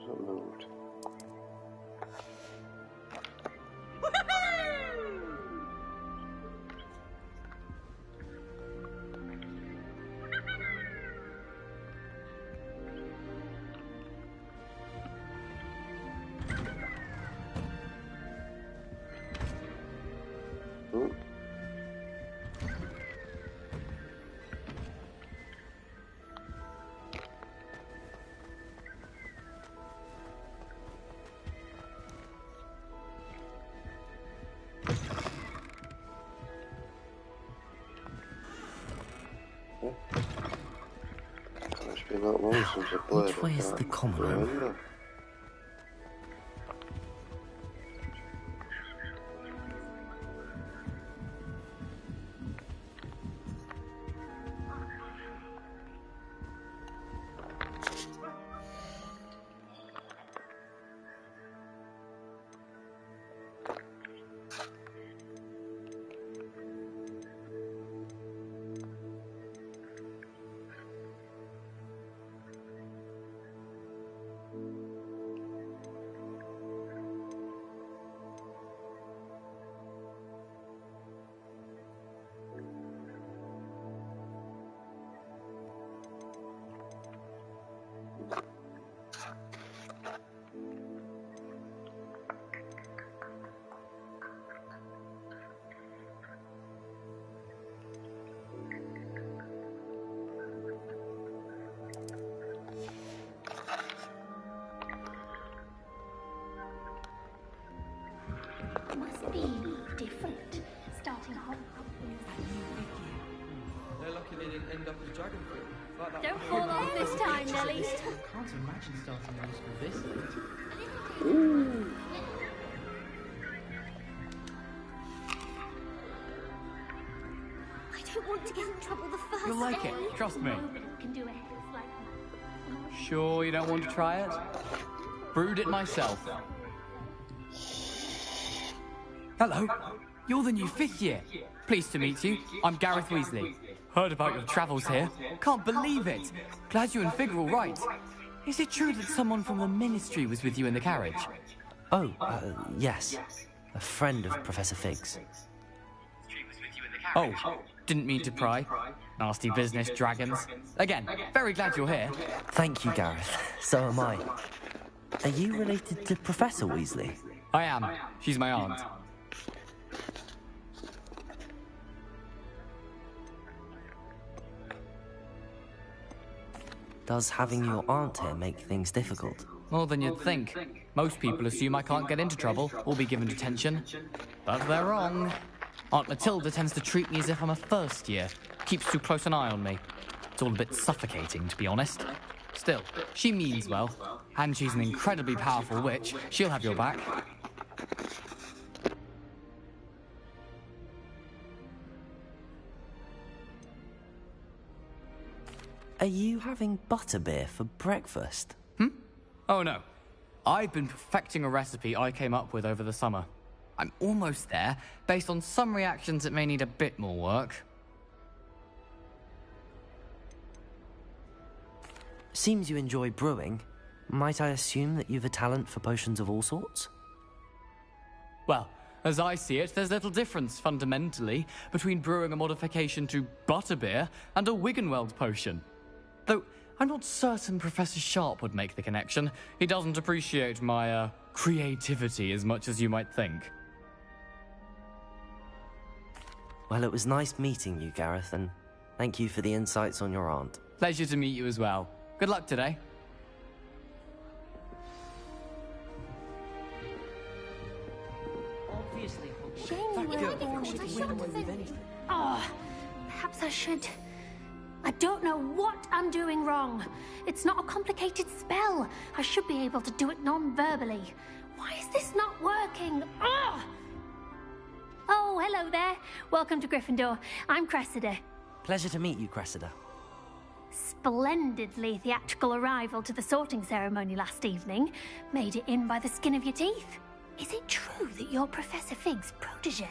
Hasn't moved. It's been that long since I played. Which way is the common room? Must be different. Starting Hogwarts. They're lucky they didn't end up as dragon fruit. Like that. Don't fall off this time, Nelly. I can't imagine starting middle school this late. I don't want to get in trouble the first You'll like day. it, trust me. Can do it like Sure you don't want to try it? Brewed it myself. Hello, you're the new 5th year. Pleased to meet you. I'm Gareth Weasley. Heard about your travels here. Can't believe it. Glad you and Fig are all right. Is it true that someone from the Ministry was with you in the carriage? Oh, yes. A friend of Professor Fig's. Oh, didn't mean to pry. Nasty business, dragons. Again, very glad you're here. Thank you, Gareth. So am I. Are you related to Professor Weasley? I am. She's my aunt. Does having your aunt here make things difficult? More than you'd think. Most people assume I can't get into trouble or be given detention. But they're wrong. Aunt Matilda tends to treat me as if I'm a first year. Keeps too close an eye on me. It's all a bit suffocating, to be honest. Still, she means well. And she's an incredibly powerful witch. She'll have your back. Are you having butterbeer for breakfast? Oh no. I've been perfecting a recipe I came up with over the summer. I'm almost there. Based on some reactions, it may need a bit more work. Seems you enjoy brewing. Might I assume that you've a talent for potions of all sorts? Well, as I see it, there's little difference, fundamentally, between brewing a modification to butterbeer and a Wiggenweld potion. Though, I'm not certain Professor Sharp would make the connection. He doesn't appreciate my, creativity as much as you might think. Well, it was nice meeting you, Gareth, and thank you for the insights on your aunt. Pleasure to meet you as well. Good luck today. Obviously, Shame you weren't born with a shot of it. Oh, perhaps I should. I don't know what I'm doing wrong. It's not a complicated spell. I should be able to do it non-verbally. Why is this not working? Oh! Oh, hello there. Welcome to Gryffindor. I'm Cressida. Pleasure to meet you, Cressida. Splendidly theatrical arrival to the sorting ceremony last evening. Made it in by the skin of your teeth. Is it true that you're Professor Fig's protege?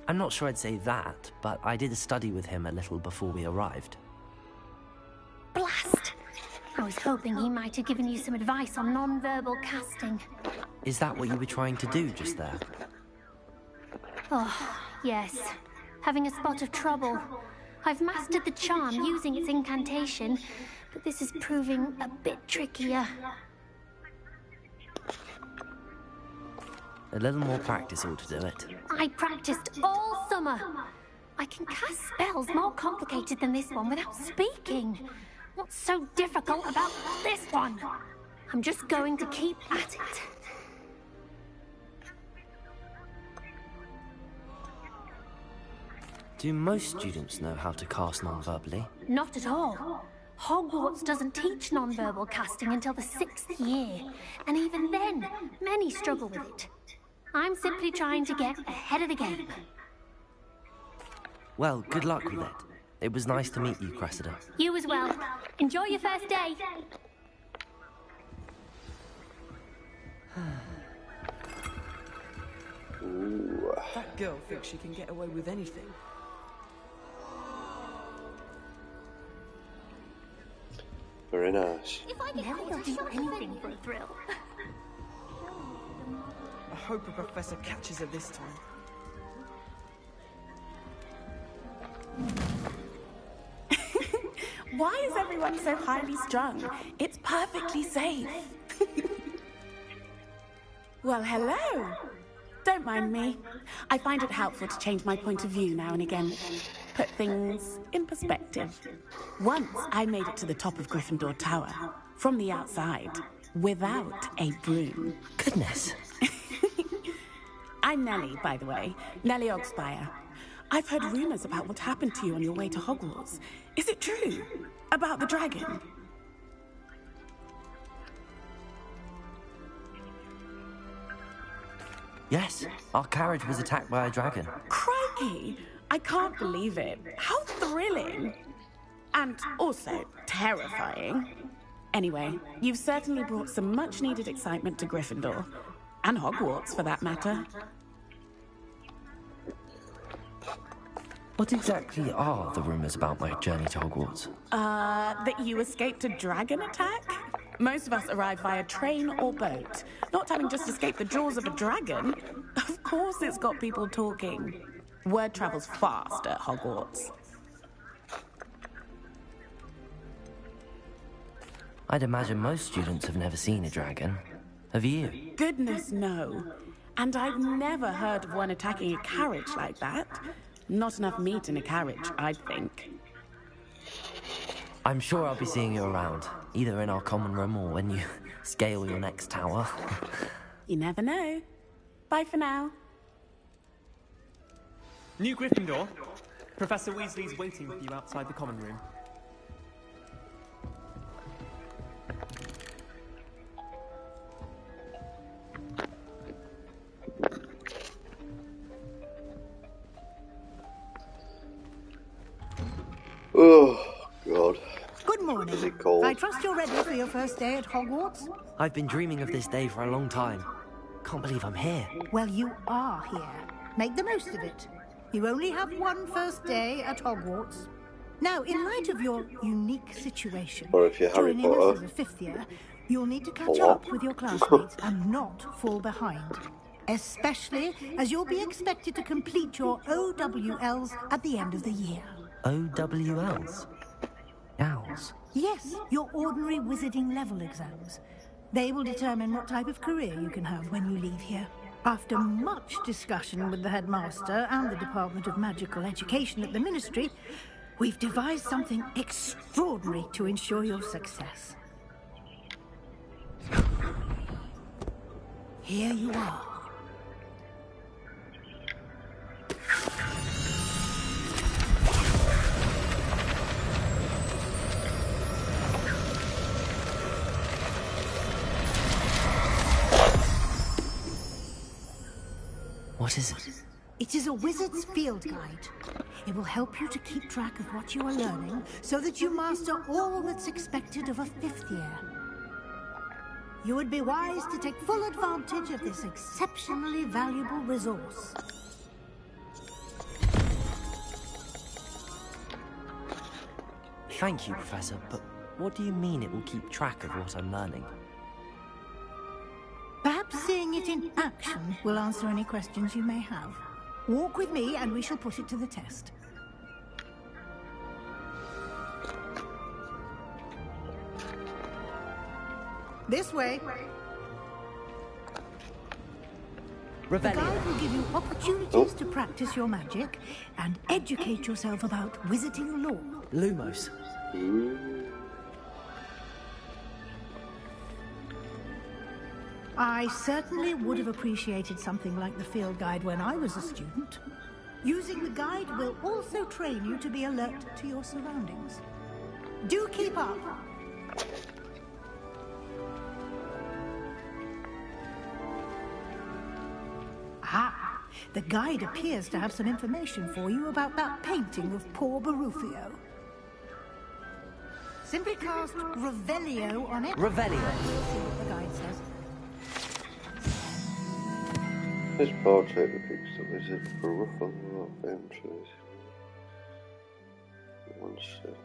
I'm not sure I'd say that, but I did study with him a little before we arrived. Blast! I was hoping he might have given you some advice on non-verbal casting. Is that what you were trying to do just there? Oh, yes. Having a spot of trouble. I've mastered the charm using its incantation, but this is proving a bit trickier. A little more practice ought to do it. I practiced all summer. I can cast spells more complicated than this one without speaking. What's so difficult about this one? I'm just going to keep at it. Do most students know how to cast non-verbally? Not at all. Hogwarts doesn't teach non-verbal casting until the 6th year, and even then, many struggle with it. I'm simply trying to get ahead of the game. Well, good luck with it. It was nice to meet you, Cressida. You as well. Enjoy your first day. Ooh. That girl thinks she can get away with anything. Very nice. Never will do anything for a thrill. I hope a professor catches her this time. Why is everyone so highly strung? It's perfectly safe. Well, hello. Don't mind me. I find it helpful to change my point of view now and again. Put things in perspective. Once I made it to the top of Gryffindor Tower, from the outside, without a broom. Goodness. I'm Nellie, by the way. Nellie Ogspire. I've heard rumors about what happened to you on your way to Hogwarts. Is it true? About the dragon? Yes, our carriage was attacked by a dragon. Crikey! I can't believe it. How thrilling! And also terrifying. Anyway, you've certainly brought some much-needed excitement to Gryffindor. And Hogwarts, for that matter. What exactly are the rumors about my journey to Hogwarts? That you escaped a dragon attack? Most of us arrive via train or boat. Not having just escaped the jaws of a dragon. Of course it's got people talking. Word travels fast at Hogwarts. I'd imagine most students have never seen a dragon. Have you? Goodness, no. And I've never heard of one attacking a carriage like that. Not enough meat in a carriage, I'd think. I'm sure I'll be seeing you around, either in our common room or when you scale your next tower. You never know. Bye for now. New Gryffindor. Professor Weasley's waiting for you outside the common room. Oh, God. Good morning. Is it cold? I trust you're ready for your first day at Hogwarts? I've been dreaming of this day for a long time. Can't believe I'm here. Well, you are here. Make the most of it. You only have one first day at Hogwarts. Now, in light of your unique situation, Or if you're Harry joining us Potter. as a fifth year, you'll need to catch Or up what? with your classmates and not fall behind. Especially as you'll be expected to complete your OWLs at the end of the year. OWLs? Owls? Yes, your ordinary wizarding level exams. They will determine what type of career you can have when you leave here. After much discussion with the headmaster and the Department of Magical Education at the Ministry, we've devised something extraordinary to ensure your success. Here you are. What is it? It is a wizard's field guide. It will help you to keep track of what you are learning so that you master all that's expected of a fifth year. You would be wise to take full advantage of this exceptionally valuable resource. Thank you, Professor, but what do you mean it will keep track of what I'm learning? Perhaps seeing it in action will answer any questions you may have. Walk with me and we shall put it to the test. This way. The guide will give you opportunities to practice your magic and educate yourself about wizarding lore. Lumos. I certainly would have appreciated something like the field guide when I was a student. Using the guide will also train you to be alert to your surroundings. Do keep up. Ah, the guide appears to have some information for you about that painting of poor Barufio. Simply cast Revelio on it. Revelio. We'll see what the guide says. This portrait depicts the wizard Barufio adventures. One set.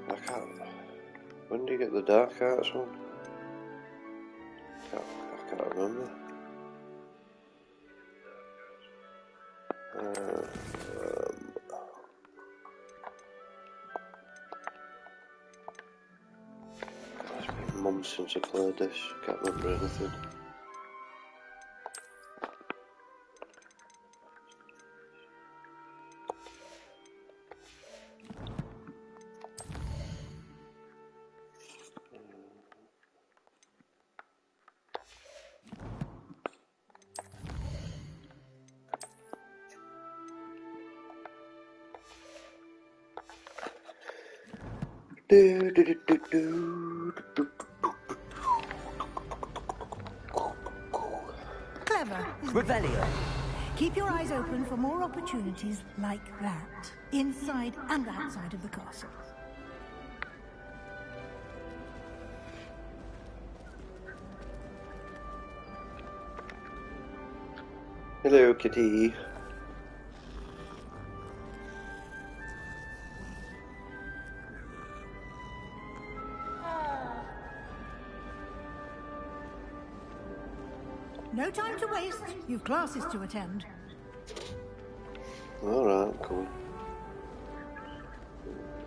I can't. When do you get the dark arts one? I can't remember. It's been months since I played this. Can't remember anything. Clever. Revelio. Keep your eyes open for more opportunities like that, inside and outside of the castle. Hello, kitty. No time to waste. You've classes to attend. Alright, cool.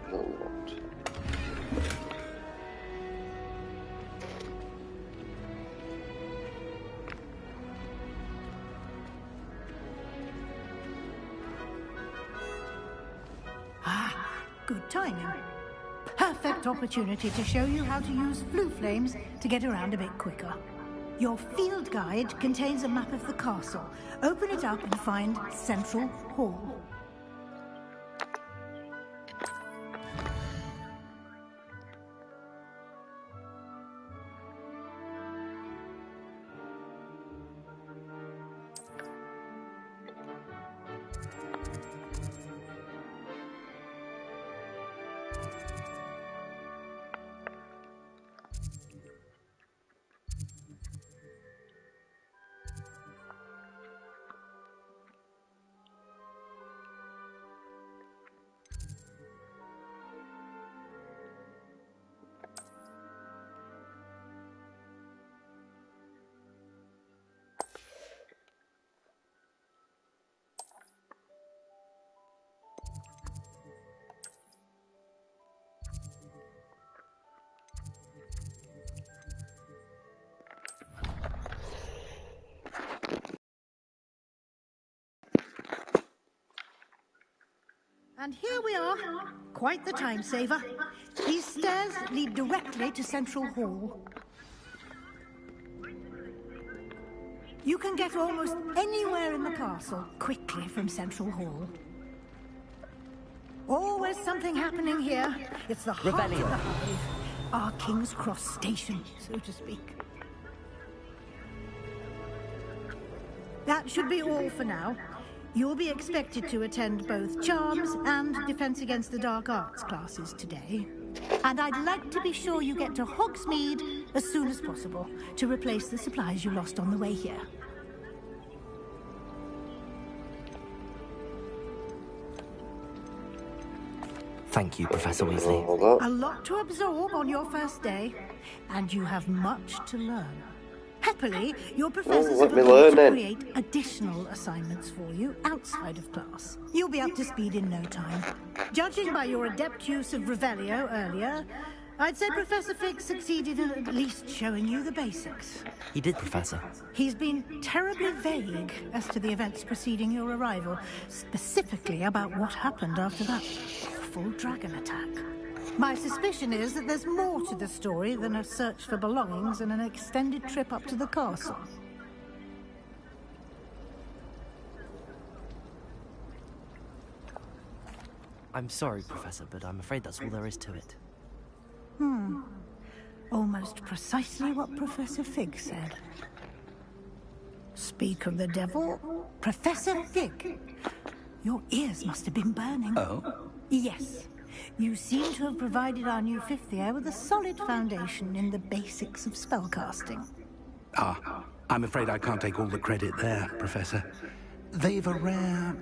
Not locked. Ah, good timing. Perfect opportunity to show you how to use flue flames to get around a bit quicker. Your field guide contains a map of the castle. Open it up and find Central Hall. And here we are. Quite the time saver. These stairs lead directly to Central Hall. You can get almost anywhere in the castle quickly from Central Hall. Always something happening here. It's the heart of the hive. Our King's Cross station, so to speak. That should be all for now. You'll be expected to attend both Charms and Defense Against the Dark Arts classes today. And I'd like to be sure you get to Hogsmeade as soon as possible to replace the supplies you lost on the way here. Thank you, Professor Weasley. A lot to absorb on your first day, and you have much to learn. Happily, your professors have agreed to create additional assignments for you outside of class. You'll be up to speed in no time. Judging by your adept use of Revelio earlier, I'd say Professor Fig succeeded in at least showing you the basics. He did, Professor. He's been terribly vague as to the events preceding your arrival, specifically about what happened after that awful dragon attack. My suspicion is that there's more to the story than a search for belongings and an extended trip up to the castle. I'm sorry, Professor, but I'm afraid that's all there is to it. Almost precisely what Professor Fig said. Speak of the devil, Professor Fig. Your ears must have been burning. Oh? Yes. You seem to have provided our new fifth year with a solid foundation in the basics of spellcasting. Ah, I'm afraid I can't take all the credit there, Professor. They've a rare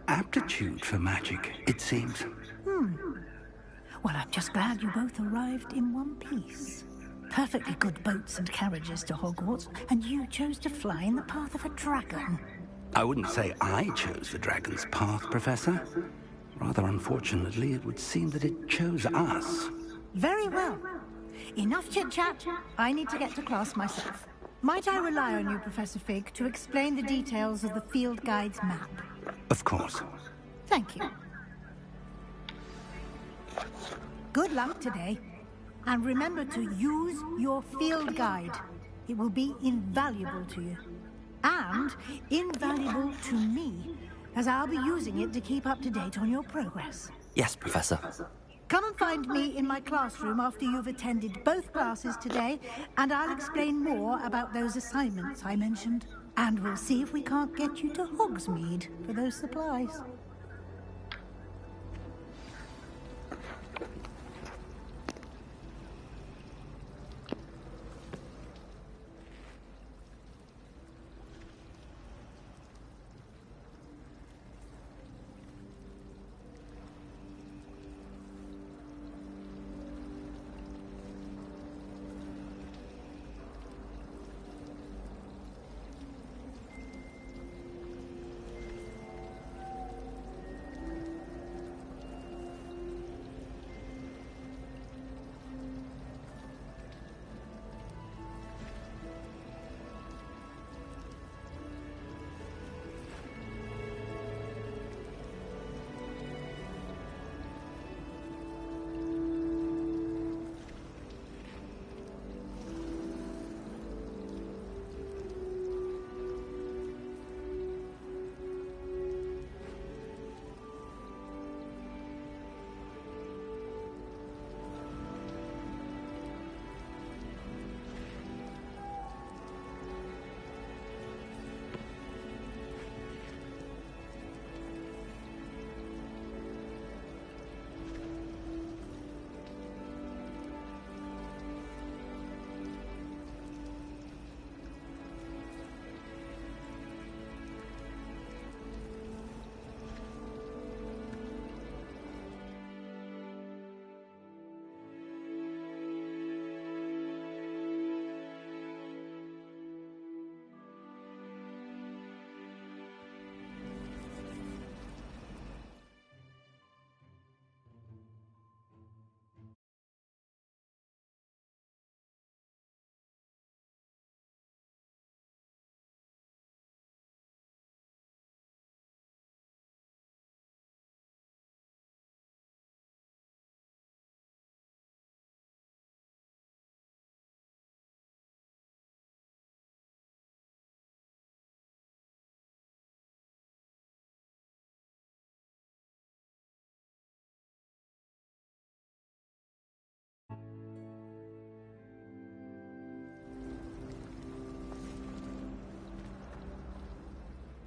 aptitude for magic, it seems. Well, I'm just glad you both arrived in one piece. Perfectly good boats and carriages to Hogwarts, and you chose to fly in the path of a dragon. I wouldn't say I chose the dragon's path, Professor. Rather unfortunately, it would seem that it chose us. Very well. Enough chit-chat. I need to get to class myself. Might I rely on you, Professor Fig, to explain the details of the field guide's map? Of course. Thank you. Good luck today. And remember to use your field guide. It will be invaluable to you. And invaluable to me, as I'll be using it to keep up to date on your progress. Yes, Professor. Come and find me in my classroom after you've attended both classes today, and I'll explain more about those assignments I mentioned. And we'll see if we can't get you to Hogsmeade for those supplies.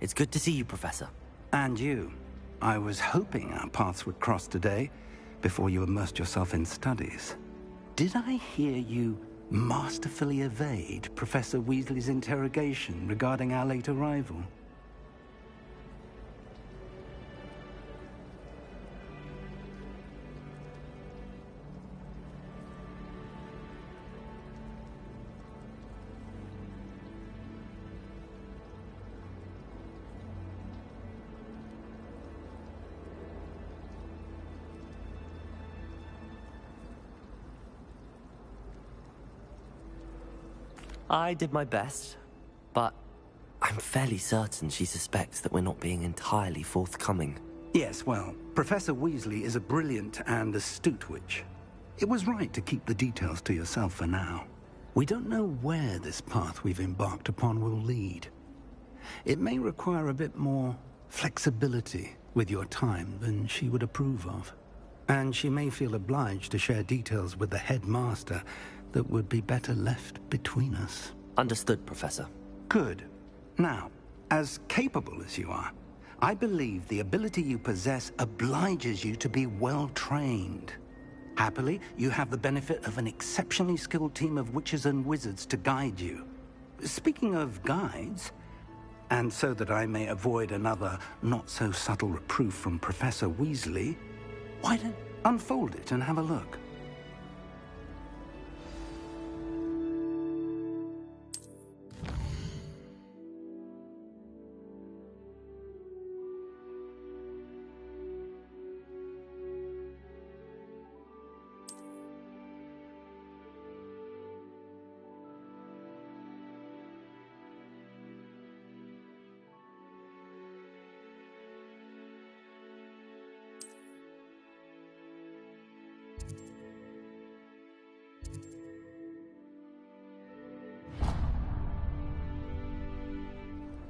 It's good to see you, Professor. And you. I was hoping our paths would cross today, before you immersed yourself in studies. Did I hear you masterfully evade Professor Weasley's interrogation regarding our late arrival? I did my best, but I'm fairly certain she suspects that we're not being entirely forthcoming. Yes, well, Professor Weasley is a brilliant and astute witch. It was right to keep the details to yourself for now. We don't know where this path we've embarked upon will lead. It may require a bit more flexibility with your time than she would approve of. And she may feel obliged to share details with the headmaster that would be better left between us. Understood, Professor. Good. Now, as capable as you are, I believe the ability you possess obliges you to be well-trained. Happily, you have the benefit of an exceptionally skilled team of witches and wizards to guide you. Speaking of guides, and so that I may avoid another not-so-subtle reproof from Professor Weasley, why don't unfold it and have a look?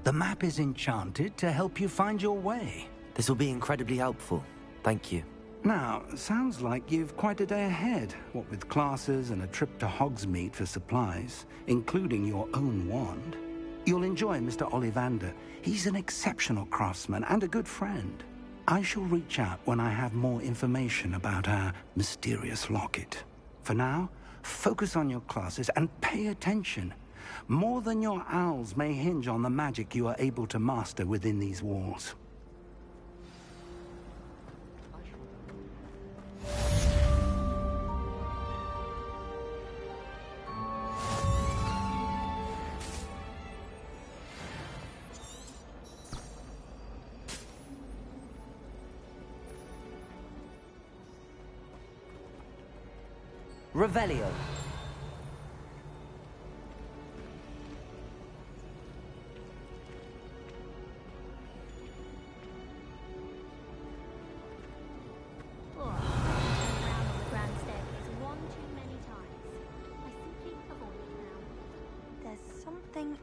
The map is enchanted to help you find your way. This will be incredibly helpful. Thank you. Now, sounds like you've quite a day ahead, what with classes and a trip to Hogsmeade for supplies, including your own wand. You'll enjoy Mr. Ollivander. He's an exceptional craftsman and a good friend. I shall reach out when I have more information about our mysterious locket. For now, focus on your classes and pay attention. More than your owls may hinge on the magic you are able to master within these walls. Revelio.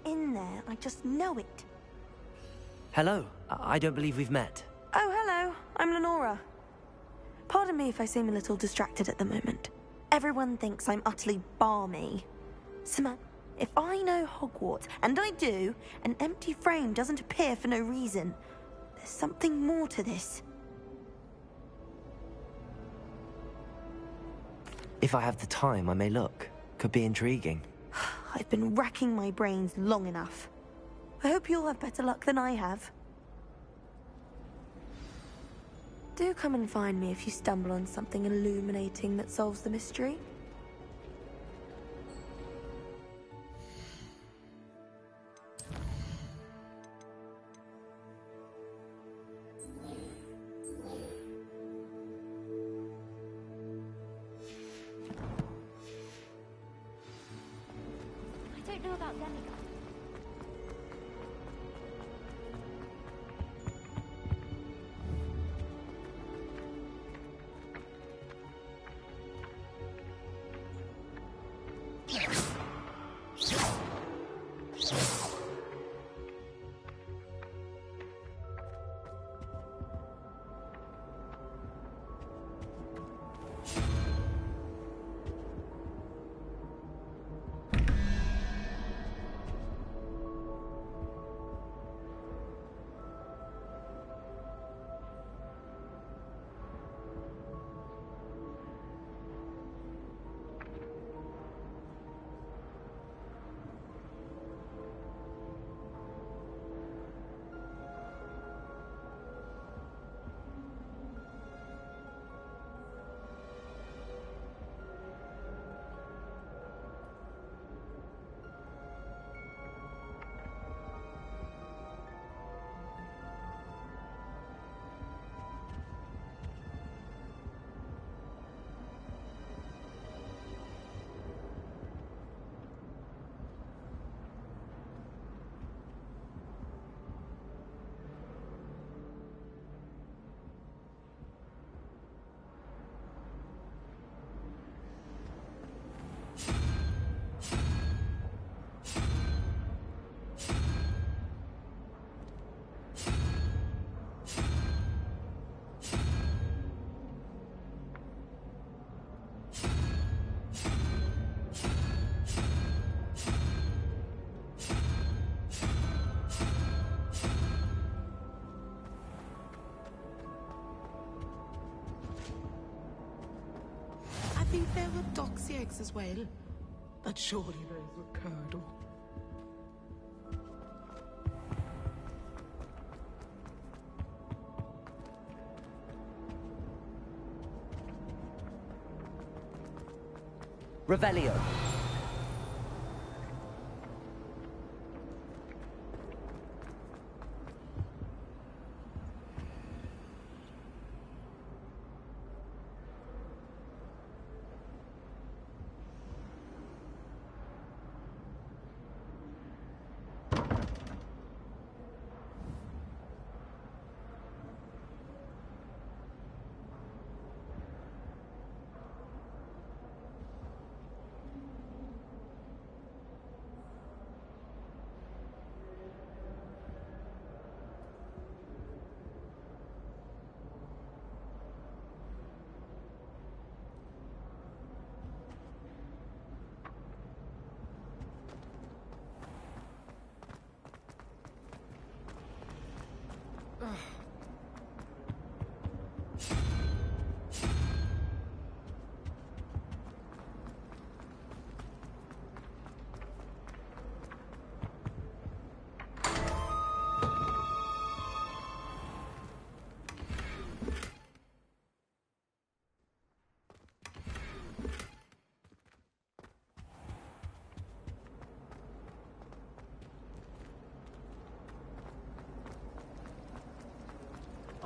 In there, I just know it. Hello. I don't believe we've met. Oh, hello. I'm Lenora. Pardon me if I seem a little distracted at the moment. Everyone thinks I'm utterly balmy. Samantha, if I know Hogwarts, and I do, an empty frame doesn't appear for no reason. There's something more to this. If I have the time, I may look. Could be intriguing. I've been racking my brains long enough. I hope you'll have better luck than I have. Do come and find me if you stumble on something illuminating that solves the mystery. I don't know about demigods. if there were doxy eggs as well. But surely those were curdle. Revelio.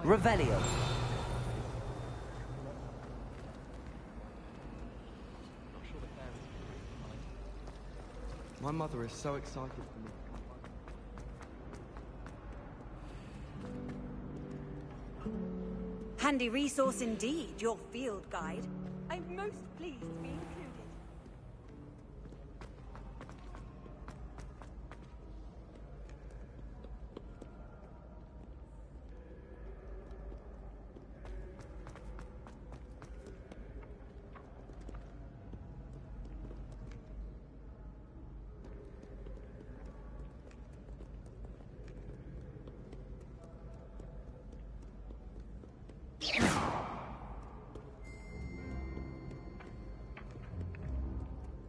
Revelio. My mother is so excited for me. Handy resource indeed, your field guide. I'm most pleased to be included.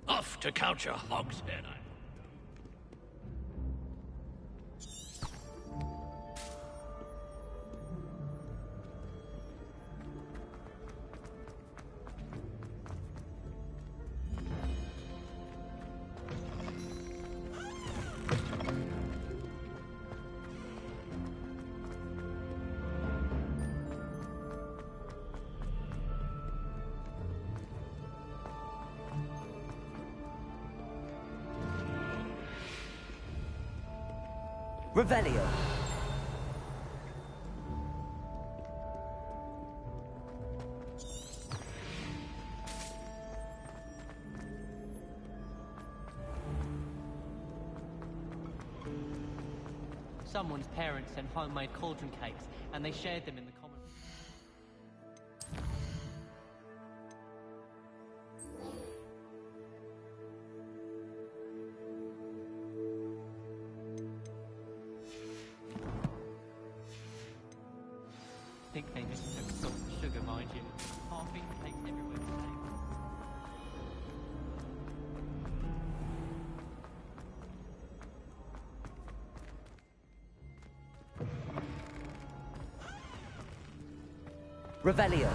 Off to count your hogs, head. Revelio. Someone's parents sent homemade cauldron cakes, and they shared them in the common. I think they just took salt and sugar, mind you. Half-eaten cakes everywhere today. Revelio.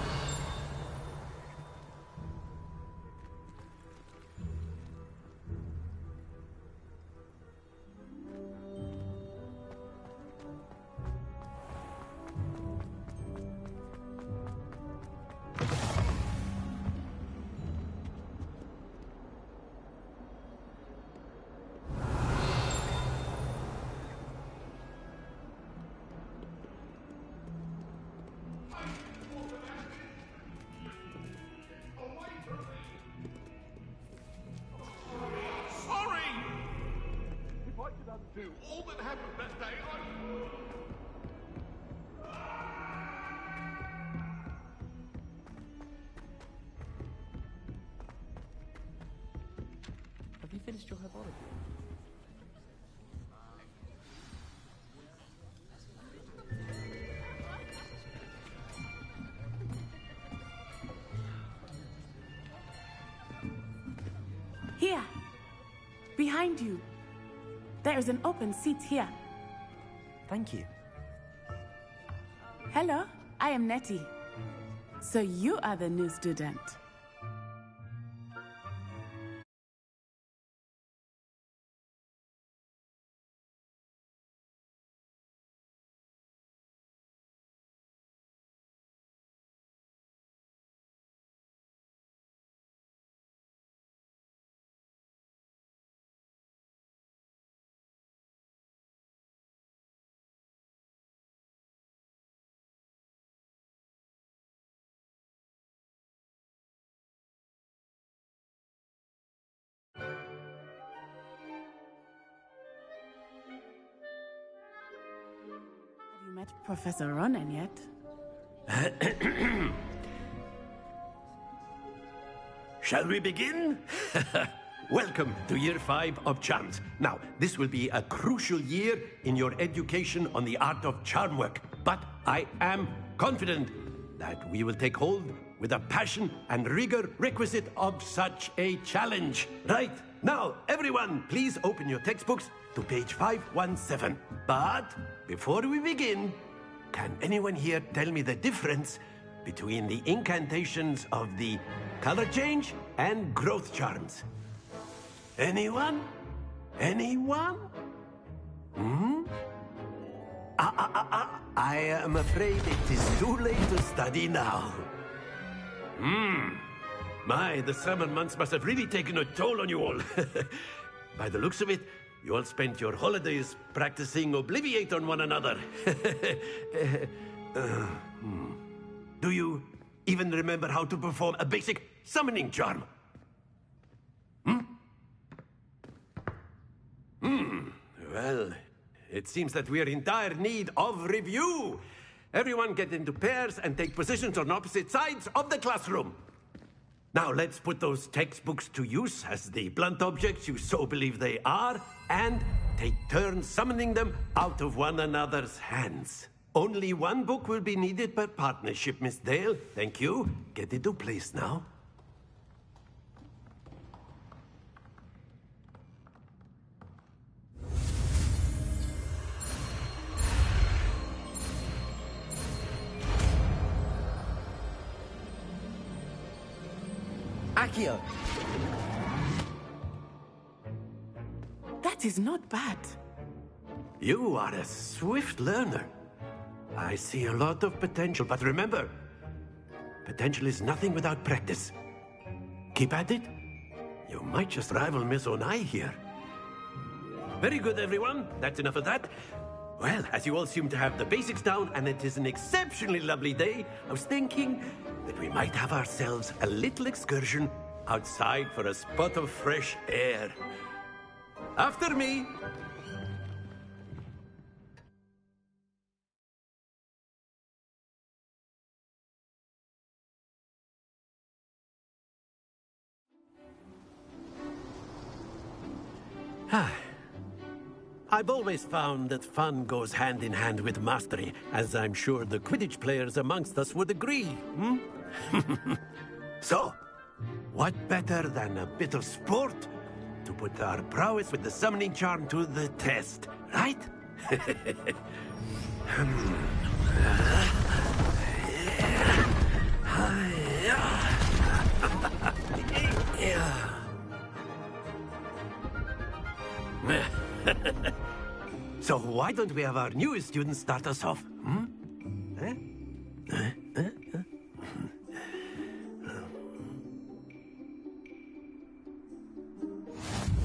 Do all that happened that day, Have you finished your herbology? behind you. There is an open seat here. Thank you. Hello, I am Nettie. So you are the new student. Have you met Professor Ronan yet? Shall we begin? Welcome to Year 5 of Charms. Now, this will be a crucial year in your education on the art of charm work, but I am confident that we will take hold with the passion and rigor requisite of such a challenge. Right, now, everyone, please open your textbooks to page 517. But before we begin, can anyone here tell me the difference between the incantations of the color change and growth charms? Anyone? Anyone? I am afraid it is too late to study now. My, the summer months must have really taken a toll on you all. By the looks of it, you all spent your holidays practicing Obliviate on one another. Do you even remember how to perform a basic summoning charm? Well, it seems that we are in dire need of review. Everyone get into pairs and take positions on opposite sides of the classroom. Now let's put those textbooks to use as the blunt objects you so believe they are, and take turns summoning them out of one another's hands. Only one book will be needed per partnership, Miss Dale. Thank you. Get into place now. Accio! That is not bad. You are a swift learner. I see a lot of potential, but remember, potential is nothing without practice. Keep at it. You might just rival Miss Onai here. Very good, everyone. That's enough of that. Well, as you all seem to have the basics down, and it is an exceptionally lovely day, I was thinking that we might have ourselves a little excursion outside for a spot of fresh air. After me. I've always found that fun goes hand in hand with mastery, as I'm sure the Quidditch players amongst us would agree, So, what better than a bit of sport to put our prowess with the summoning charm to the test, right? So why don't we have our newest students start us off?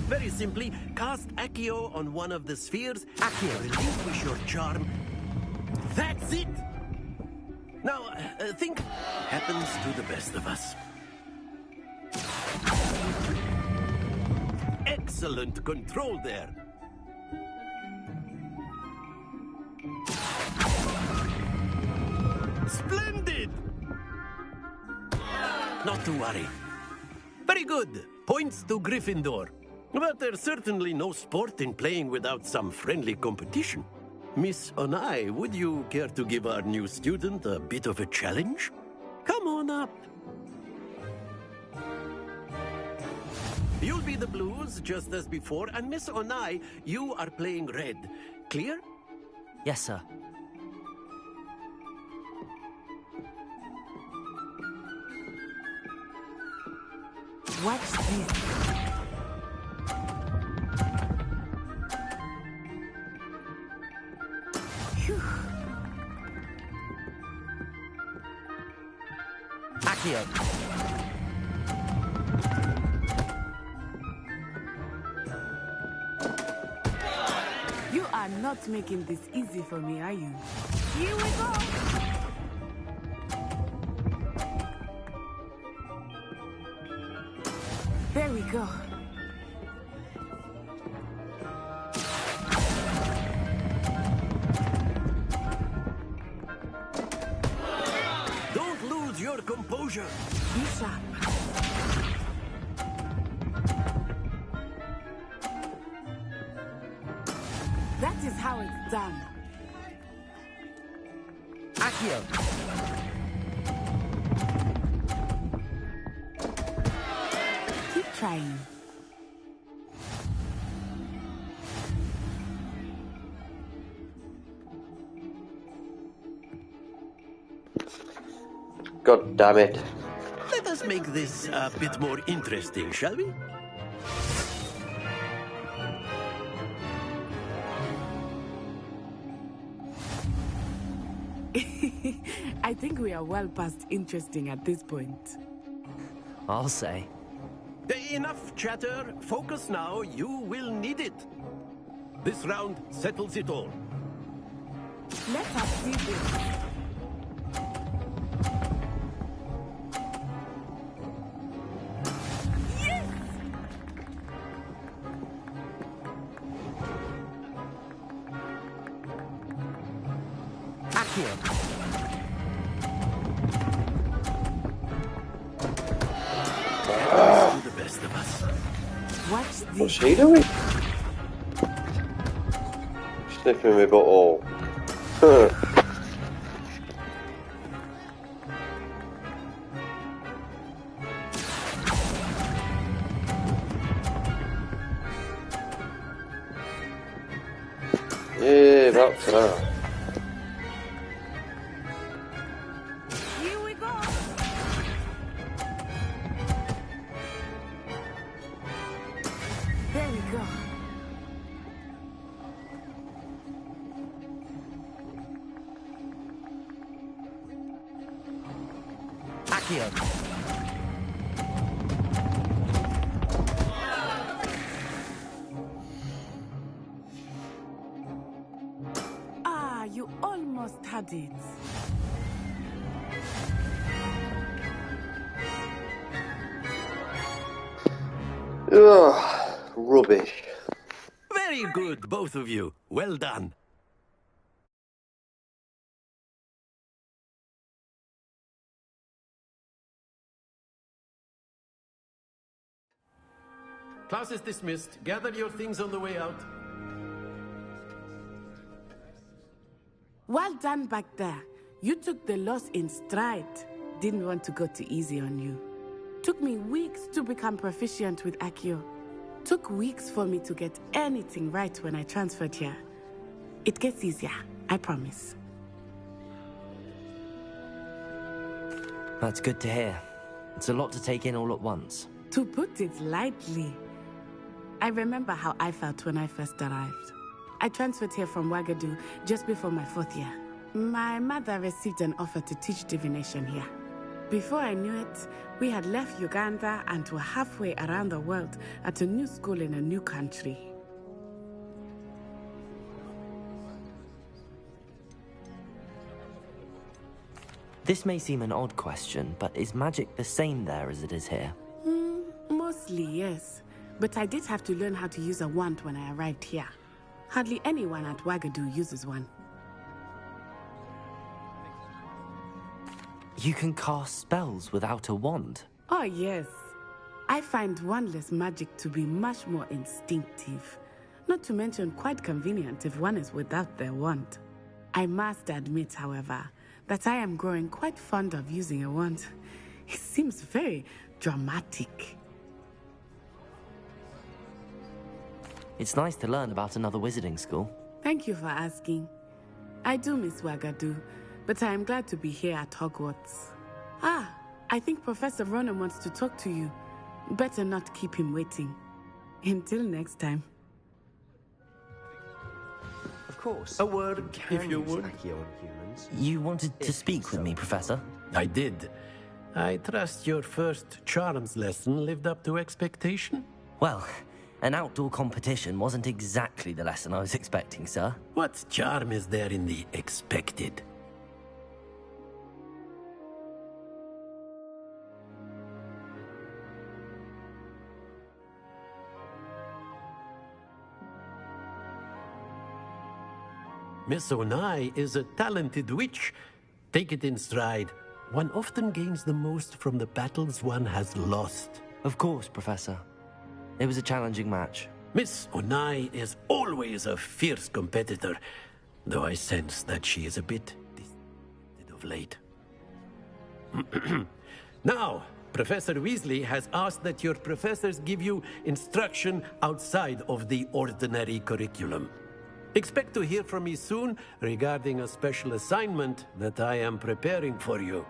Very simply, cast Accio on one of the spheres. Accio, relinquish your charm. That's it! Now, think happens to the best of us. Excellent control there. Splendid! Not to worry. Very good. Points to Gryffindor. But there's certainly no sport in playing without some friendly competition. Miss Onai, would you care to give our new student a bit of a challenge? Come on up. You'll be the blues, just as before, and Miss Onai, you are playing red. Clear? Yes, sir. Watch this. Phew. Accio. You are not making this easy for me, are you? Here we go! There we go. Don't lose your composure. Be sharp. That is how it's done. Accio. Keep trying. God damn it. Let us make this a bit more interesting, shall we? I think we are well past interesting at this point. I'll say. Enough chatter. Focus now. You will need it. This round settles it all. Let us see this. Yes! Accio. The best of us. Watch this. What's she doing? Sniffing my butthole. Yeah, that's that. Here we go. There we go. Accio. Ah, you almost had it. Ugh, rubbish. Very good, both of you. Well done. Class is dismissed. Gather your things on the way out. Well done back there. You took the loss in stride. Didn't want to go too easy on you. Took me weeks to become proficient with Accio. Took weeks for me to get anything right when I transferred here. It gets easier, I promise. That's good to hear. It's a lot to take in all at once. To put it lightly, I remember how I felt when I first arrived. I transferred here from Ouagadougou just before my 4th year. My mother received an offer to teach divination here. Before I knew it, we had left Uganda and were halfway around the world at a new school in a new country. This may seem an odd question, but is magic the same there as it is here? Mostly, yes. But I did have to learn how to use a wand when I arrived here. Hardly anyone at Ouagadougou uses one. You can cast spells without a wand? Oh, yes. I find wandless magic to be much more instinctive. Not to mention quite convenient if one is without their wand. I must admit, however, that I am growing quite fond of using a wand. It seems very dramatic. It's nice to learn about another wizarding school. Thank you for asking. I do miss Wagadu, but I am glad to be here at Hogwarts. Ah, I think Professor Ronan wants to talk to you. Better not keep him waiting. Until next time. Of course. A word, if you would. You wanted to speak with me, Professor? I did. I trust your first charms lesson lived up to expectation? Well, an outdoor competition wasn't exactly the lesson I was expecting, sir. What charm is there in the expected? Miss Onai is a talented witch. Take it in stride. One often gains the most from the battles one has lost. Of course, Professor. It was a challenging match. Miss Onai is always a fierce competitor, though I sense that she is a bit disappointed of late. Now, Professor Weasley has asked that your professors give you instruction outside of the ordinary curriculum. Expect to hear from me soon regarding a special assignment that I am preparing for you.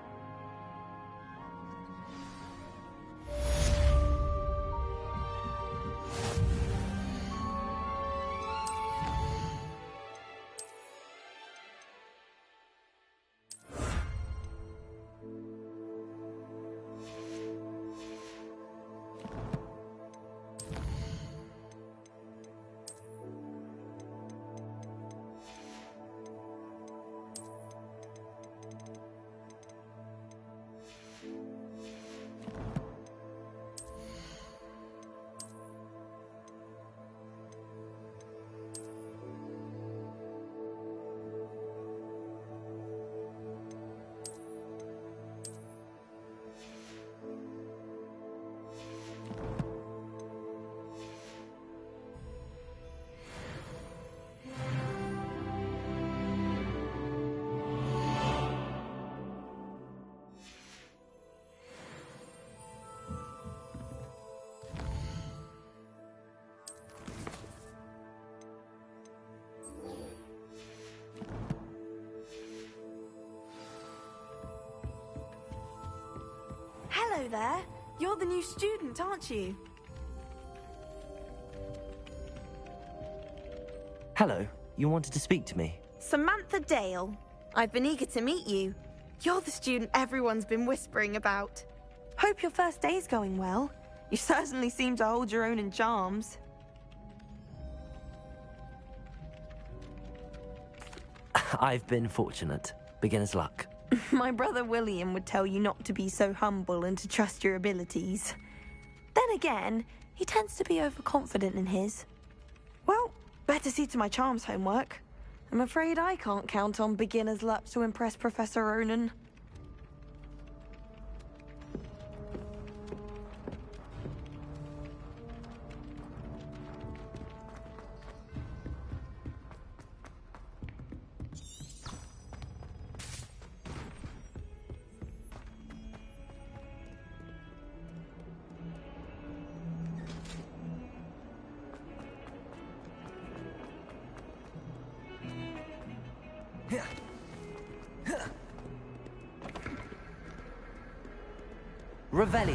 Hello there. You're the new student, aren't you? Hello. You wanted to speak to me? Samantha Dale. I've been eager to meet you. You're the student everyone's been whispering about. Hope your first day's going well. You certainly seem to hold your own in charms. I've been fortunate. Beginner's luck. My brother William would tell you not to be so humble and to trust your abilities. Then again, he tends to be overconfident in his. Well, better see to my charms homework. I'm afraid I can't count on beginner's luck to impress Professor Ronan. Revelio.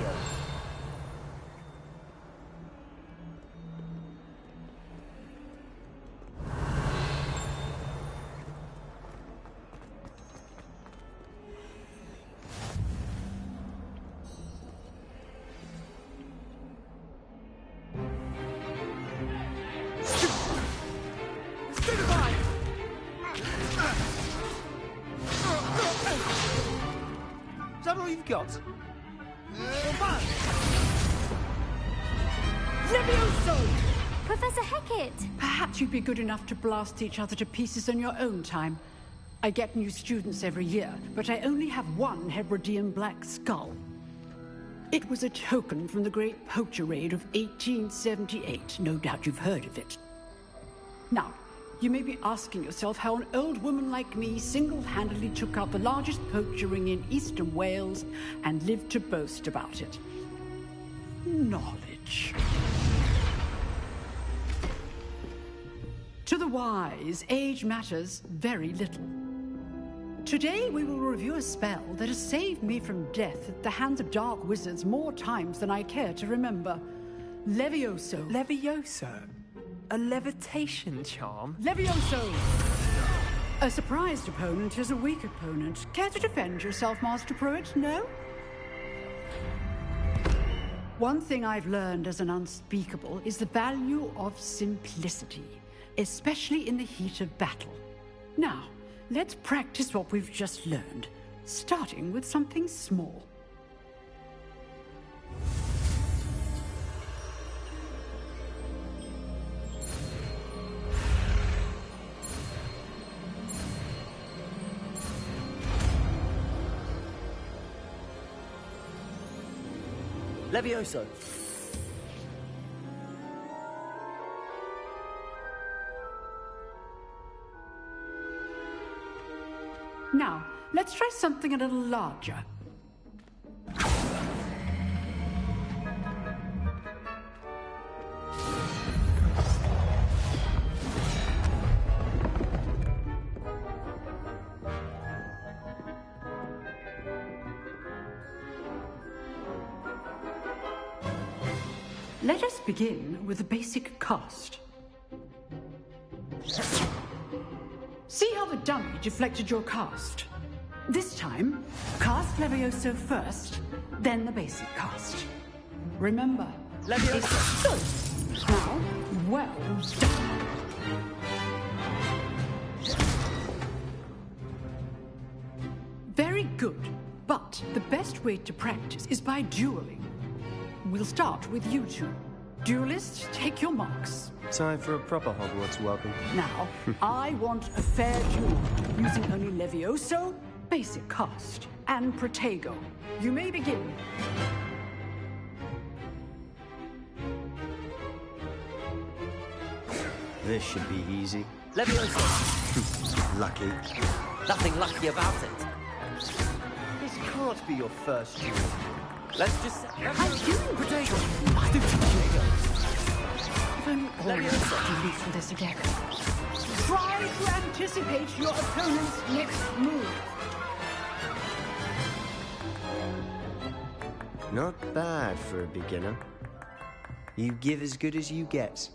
Is that all you've got? Levioso! Professor Hecat! Perhaps you'd be good enough to blast each other to pieces in your own time. I get new students every year, but I only have one Hebridean black skull. It was a token from the Great Poacher Raid of 1878. No doubt you've heard of it. Now, you may be asking yourself how an old woman like me single-handedly took out the largest poacher ring in eastern Wales and lived to boast about it. Knowledge. wise, age matters very little. Today we will review a spell that has saved me from death at the hands of dark wizards more times than I care to remember. Levioso. Levioso? A levitation charm? Levioso! A surprised opponent is a weak opponent. Care to defend yourself, Master Pruitt? No? One thing I've learned as an unspeakable is the value of simplicity, especially in the heat of battle. Now, let's practice what we've just learned, starting with something small. Levioso. Now, let's try something a little larger. Let us begin with the basic cast. See how the dummy deflected your cast? This time, cast Levioso first, then the basic cast. Remember, Levioso. Good. Now, well done. Very good, but the best way to practice is by dueling. We'll start with you two. Duelists, take your marks. Time for a proper Hogwarts welcome. Now, I want a fair duel, using only Levioso, basic cast, and Protego. You may begin. This should be easy. Levioso. Lucky. Nothing lucky about it. This can't be your first duel. Let's just... I'm doing Protego. Mother Protego. If only all of us could leave for this again. Try to anticipate your opponent's next move. Not bad for a beginner. You give as good as you get.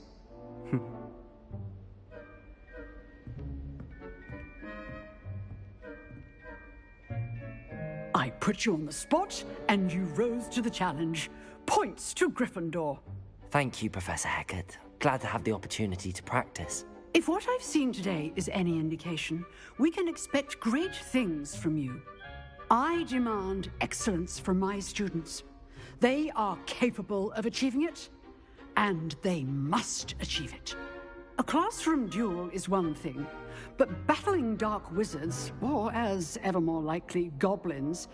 I put you on the spot, and you rose to the challenge. Points to Gryffindor. Thank you, Professor Hecat. Glad to have the opportunity to practice. If what I've seen today is any indication, we can expect great things from you. I demand excellence from my students. They are capable of achieving it, and they must achieve it. A classroom duel is one thing, but battling dark wizards, or as ever more likely, goblins,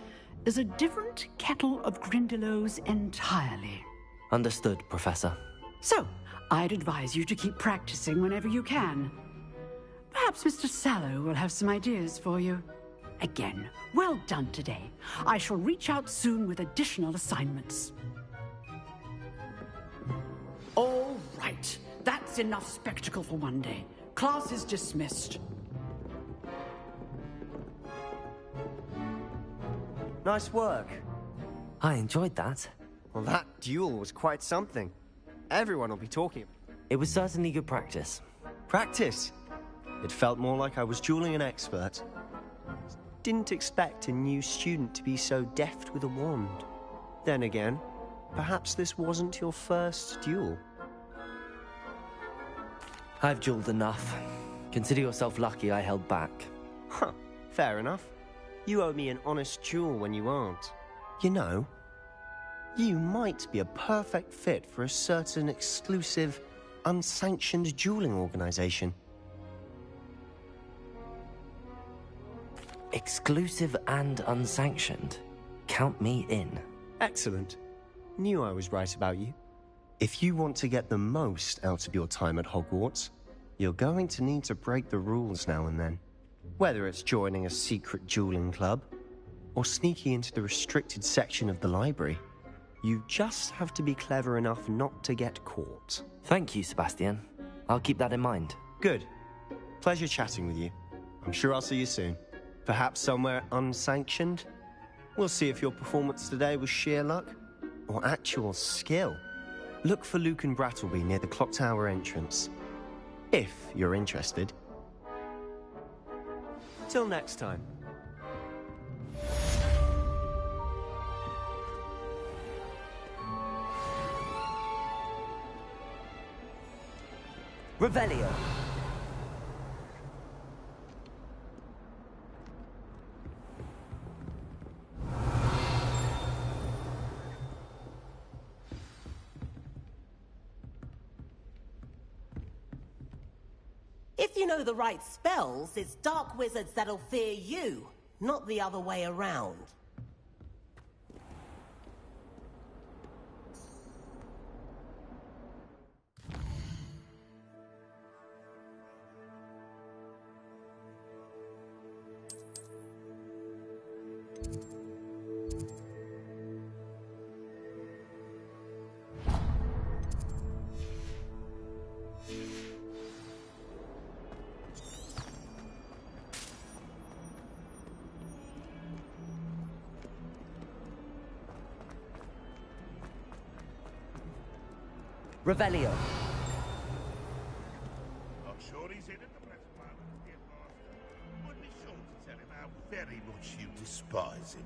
is a different kettle of Grindylows entirely. Understood, Professor. So, I'd advise you to keep practicing whenever you can. Perhaps Mr. Sallow will have some ideas for you. Again, well done today. I shall reach out soon with additional assignments. All right. That's enough spectacle for one day. Class is dismissed. Nice work. I enjoyed that. Well, that duel was quite something. Everyone will be talking. It was certainly good practice. Practice? It felt more like I was dueling an expert. Didn't expect a new student to be so deft with a wand. Then again, perhaps this wasn't your first duel. I've dueled enough. Consider yourself lucky I held back. Huh, fair enough. You owe me an honest duel when you aren't. You know, you might be a perfect fit for a certain exclusive, unsanctioned dueling organization. Exclusive and unsanctioned? Count me in. Excellent. Knew I was right about you. If you want to get the most out of your time at Hogwarts, you're going to need to break the rules now and then. Whether it's joining a secret dueling club, or sneaking into the restricted section of the library, you just have to be clever enough not to get caught. Thank you, Sebastian. I'll keep that in mind. Good. Pleasure chatting with you. I'm sure I'll see you soon. Perhaps somewhere unsanctioned? We'll see if your performance today was sheer luck or actual skill. Look for Luke and Brattleby near the clock tower entrance, if you're interested. Till next time. Revelio. If you know the right spells, it's dark wizards that'll fear you, not the other way around. Revelio. I'm sure he's in at the present moment, dear master. Would be sure to tell him how very much you despise him.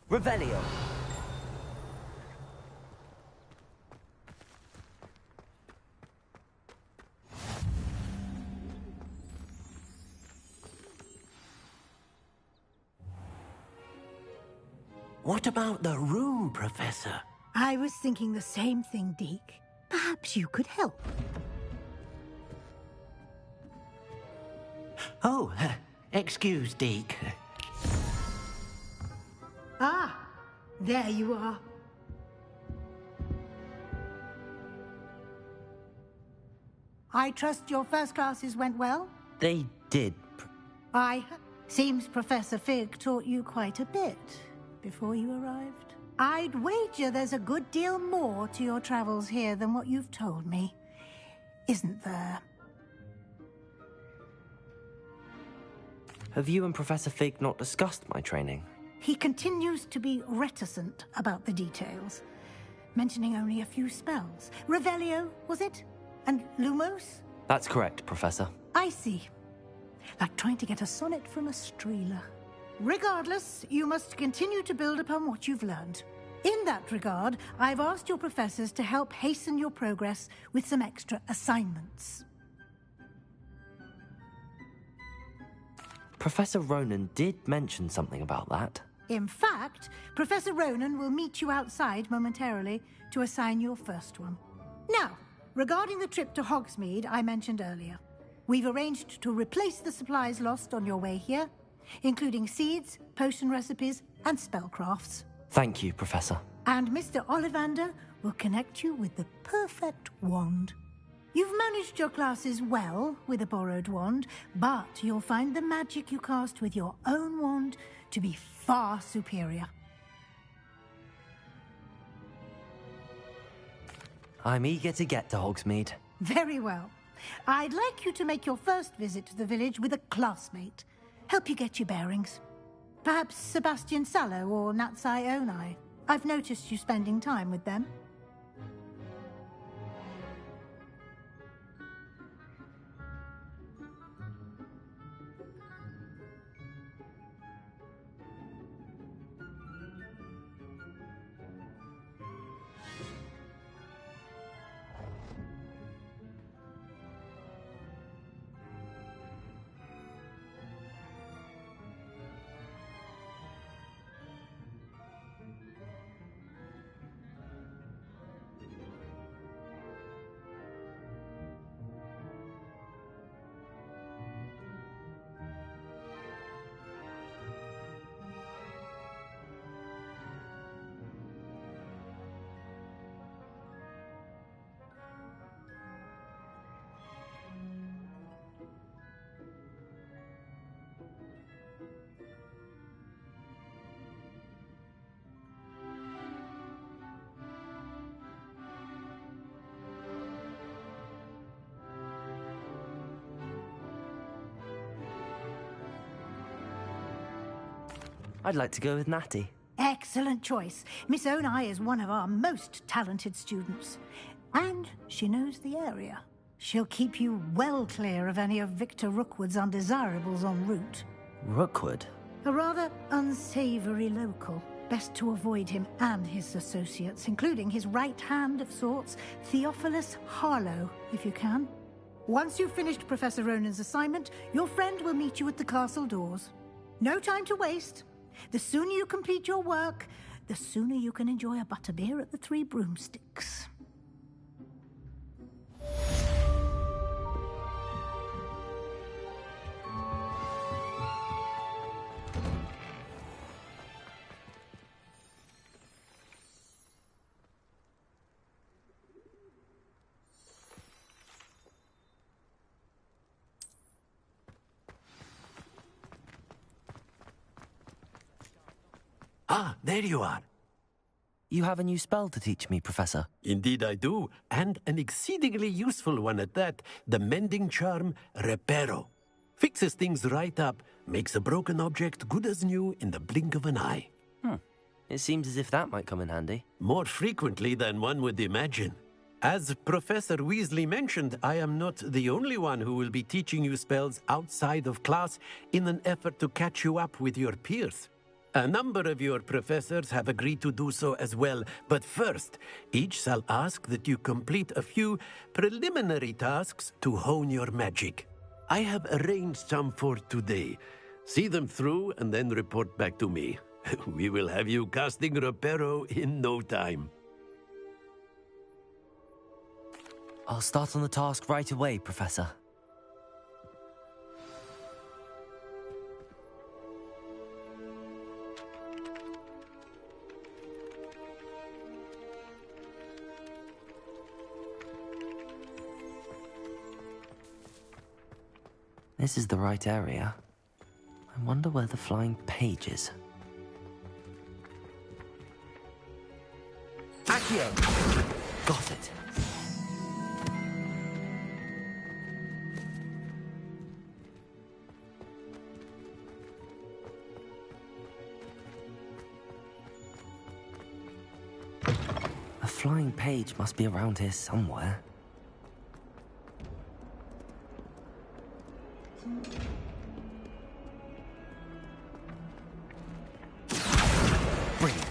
Revelio. What about the room, Professor? I was thinking the same thing, Deke. Perhaps you could help. Oh, excuse, Deke. Ah, there you are. I trust your first classes went well? They did. Seems Professor Fig taught you quite a bit before you arrived. I'd wager there's a good deal more to your travels here than what you've told me. Isn't there? Have you and Professor Fig not discussed my training? He continues to be reticent about the details, mentioning only a few spells. Revelio, was it? And Lumos? That's correct, Professor. I see. Like trying to get a sonnet from a streeler. Regardless, you must continue to build upon what you've learned. In that regard, I've asked your professors to help hasten your progress with some extra assignments. Professor Ronan did mention something about that. In fact, Professor Ronan will meet you outside momentarily to assign your first one. Now, regarding the trip to Hogsmeade I mentioned earlier, we've arranged to replace the supplies lost on your way here, including seeds, potion recipes, and spellcrafts. Thank you, Professor. And Mr. Ollivander will connect you with the perfect wand. You've managed your classes well with a borrowed wand, but you'll find the magic you cast with your own wand to be far superior. I'm eager to get to Hogsmeade. Very well. I'd like you to make your first visit to the village with a classmate. Help you get your bearings. Perhaps Sebastian Sallow or Natsai Onai. I've noticed you spending time with them. I'd like to go with Natty. Excellent choice. Miss Onai is one of our most talented students. And she knows the area. She'll keep you well clear of any of Victor Rookwood's undesirables en route. Rookwood? A rather unsavory local. Best to avoid him and his associates, including his right hand of sorts, Theophilus Harlow, if you can. Once you've finished Professor Ronan's assignment, your friend will meet you at the castle doors. No time to waste. The sooner you complete your work, the sooner you can enjoy a butterbeer at the Three Broomsticks. Ah, there you are. You have a new spell to teach me, Professor. Indeed I do, and an exceedingly useful one at that, the mending charm Reparo. Fixes things right up, makes a broken object good as new in the blink of an eye. It seems as if that might come in handy. More frequently than one would imagine. As Professor Weasley mentioned, I am not the only one who will be teaching you spells outside of class in an effort to catch you up with your peers. A number of your professors have agreed to do so as well, but first, each shall ask that you complete a few preliminary tasks to hone your magic. I have arranged some for today. See them through and then report back to me. We will have you casting Reparo in no time. I'll start on the task right away, Professor. This is the right area. I wonder where the flying page is. Accio! Got it. A flying page must be around here somewhere. Brilliant.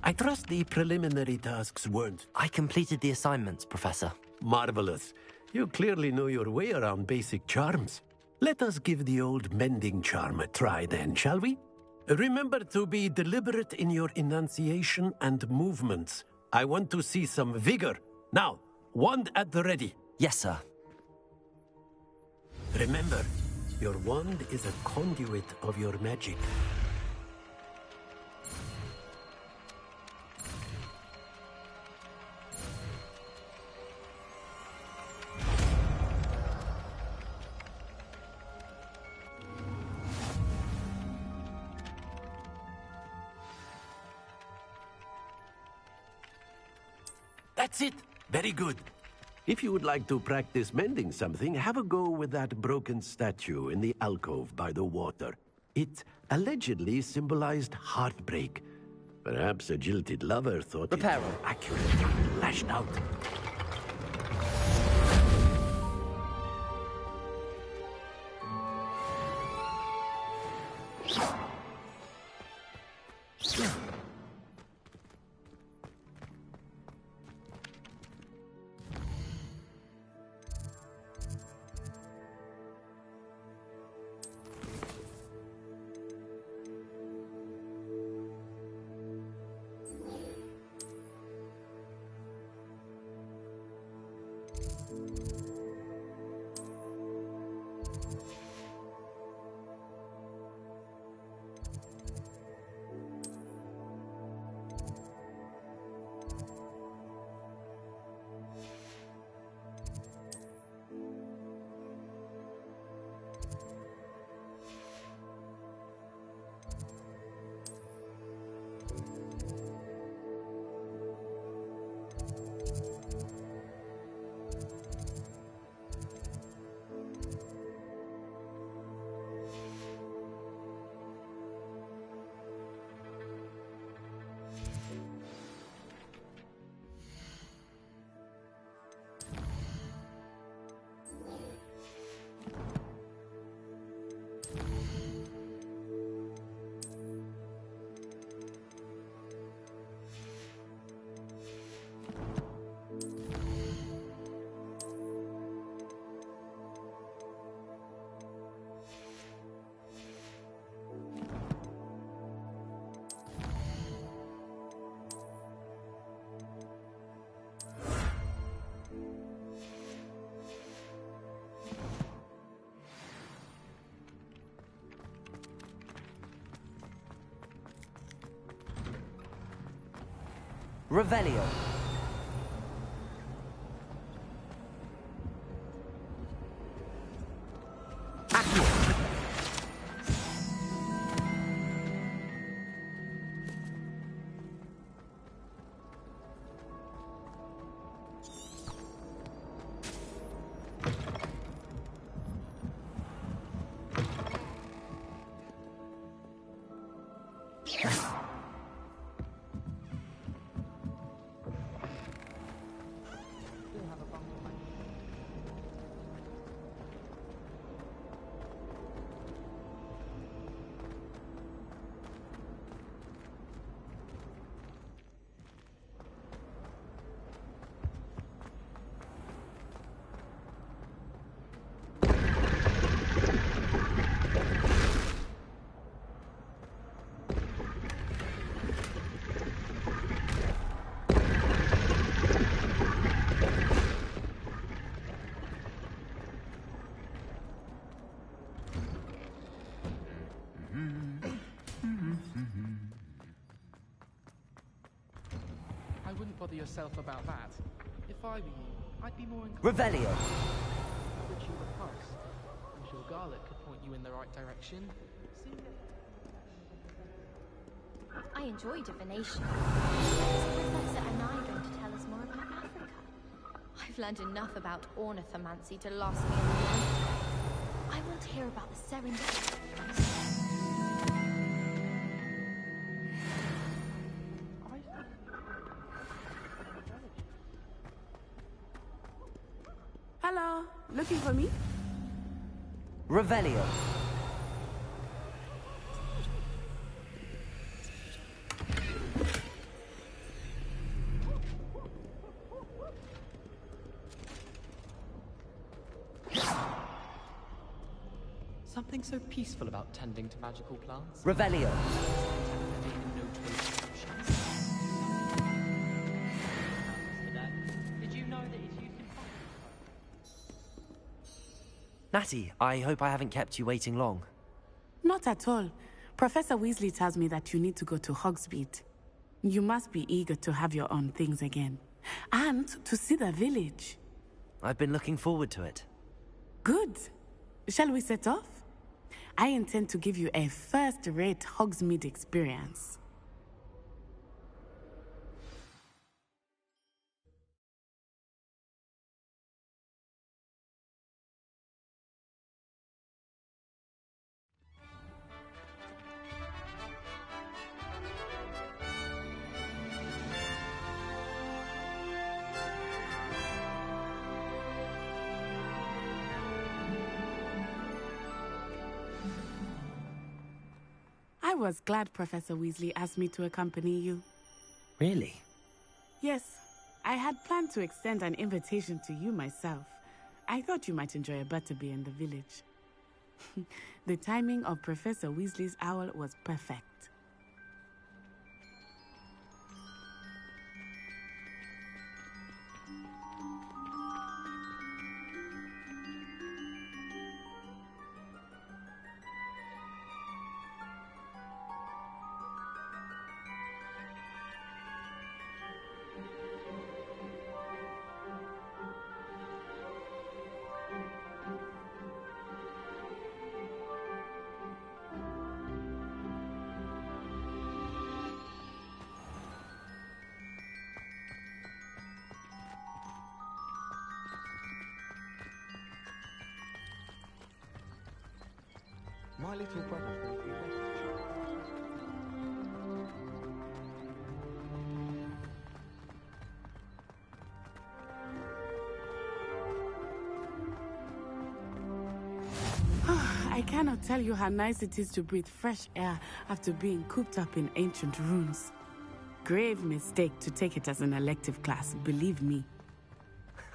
I trust the preliminary tasks weren't. I completed the assignments, Professor. Marvelous. You clearly know your way around basic charms. Let us give the old mending charm a try then, shall we? Remember to be deliberate in your enunciation and movements. I want to see some vigor. Now, wand at the ready. Yes, sir. Remember, your wand is a conduit of your magic. That's it. Very good. If you would like to practice mending something, have a go with that broken statue in the alcove by the water. It allegedly symbolized heartbreak. Perhaps a jilted lover thought it accurate and lashed out. Revelio. I wouldn't bother yourself about that. If I were you, I'd be more inclined. Revelio. Which you would pass. I'm sure Garlic could point you in the right direction. I enjoy divination. Is Professor Anai going to tell us more about Africa? I've learned enough about ornithomancy to last me a lifetime. I want to hear about the serendipity. Hello, looking for me? Revelio. Something so peaceful about tending to magical plants. Revelio. Did you know that it's used in Natty, I hope I haven't kept you waiting long. Not at all. Professor Weasley tells me that you need to go to Hogsmeade. You must be eager to have your own things again. And to see the village. I've been looking forward to it. Good. Shall we set off? I intend to give you a first-rate Hogsmeade experience. I was glad Professor Weasley asked me to accompany you. Really? Yes, I had planned to extend an invitation to you myself. I thought you might enjoy a butterbeer in the village. The timing of Professor Weasley's owl was perfect. My little brother sent you a message. I cannot tell you how nice it is to breathe fresh air after being cooped up in ancient ruins. Grave mistake to take it as an elective class, believe me.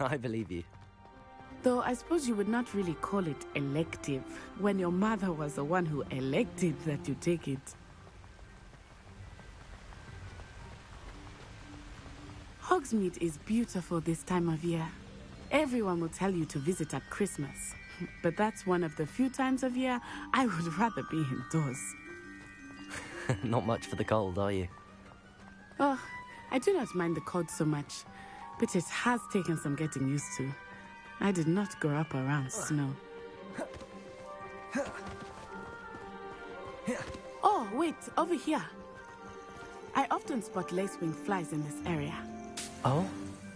I believe you. Though I suppose you would not really call it elective when your mother was the one who elected that you take it. Hogsmeade is beautiful this time of year. Everyone will tell you to visit at Christmas. But that's one of the few times of year I would rather be indoors. Not much for the cold, are you? Oh, I do not mind the cold so much, but it has taken some getting used to. I did not grow up around snow. Oh, wait, over here. I often spot lacewing flies in this area. Oh?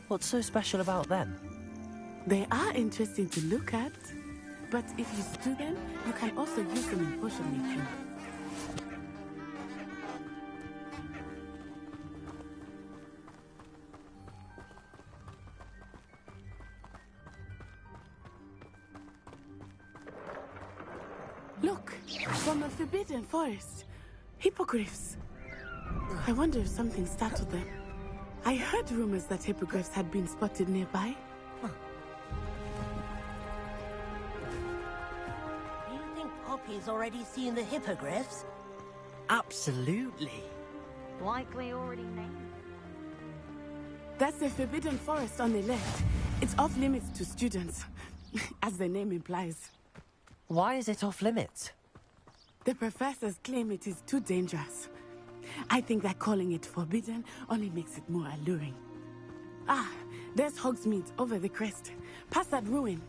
What's so special about them? They are interesting to look at, but if you stew them, you can also use them in potion making. Look, from the Forbidden Forest. Hippogriffs. I wonder if something startled them. I heard rumors that hippogriffs had been spotted nearby. Do you think Poppy's already seen the hippogriffs? Absolutely. Likely already named. That's the Forbidden Forest on the left. It's off limits to students, as the name implies. Why is it off limits? The professors claim it is too dangerous. I think that calling it forbidden only makes it more alluring. Ah, there's Hogsmeade over the crest. Past that ruin.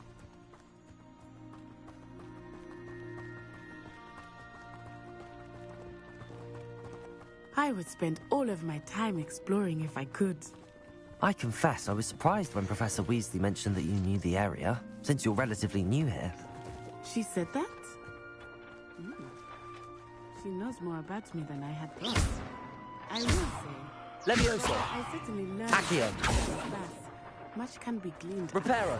I would spend all of my time exploring if I could. I confess I was surprised when Professor Weasley mentioned that you knew the area, since you're relatively new here. She said that? She knows more about me than I had thought. I will say. Levioso! I certainly learned Accio! Class. Much can be gleaned. Reparo!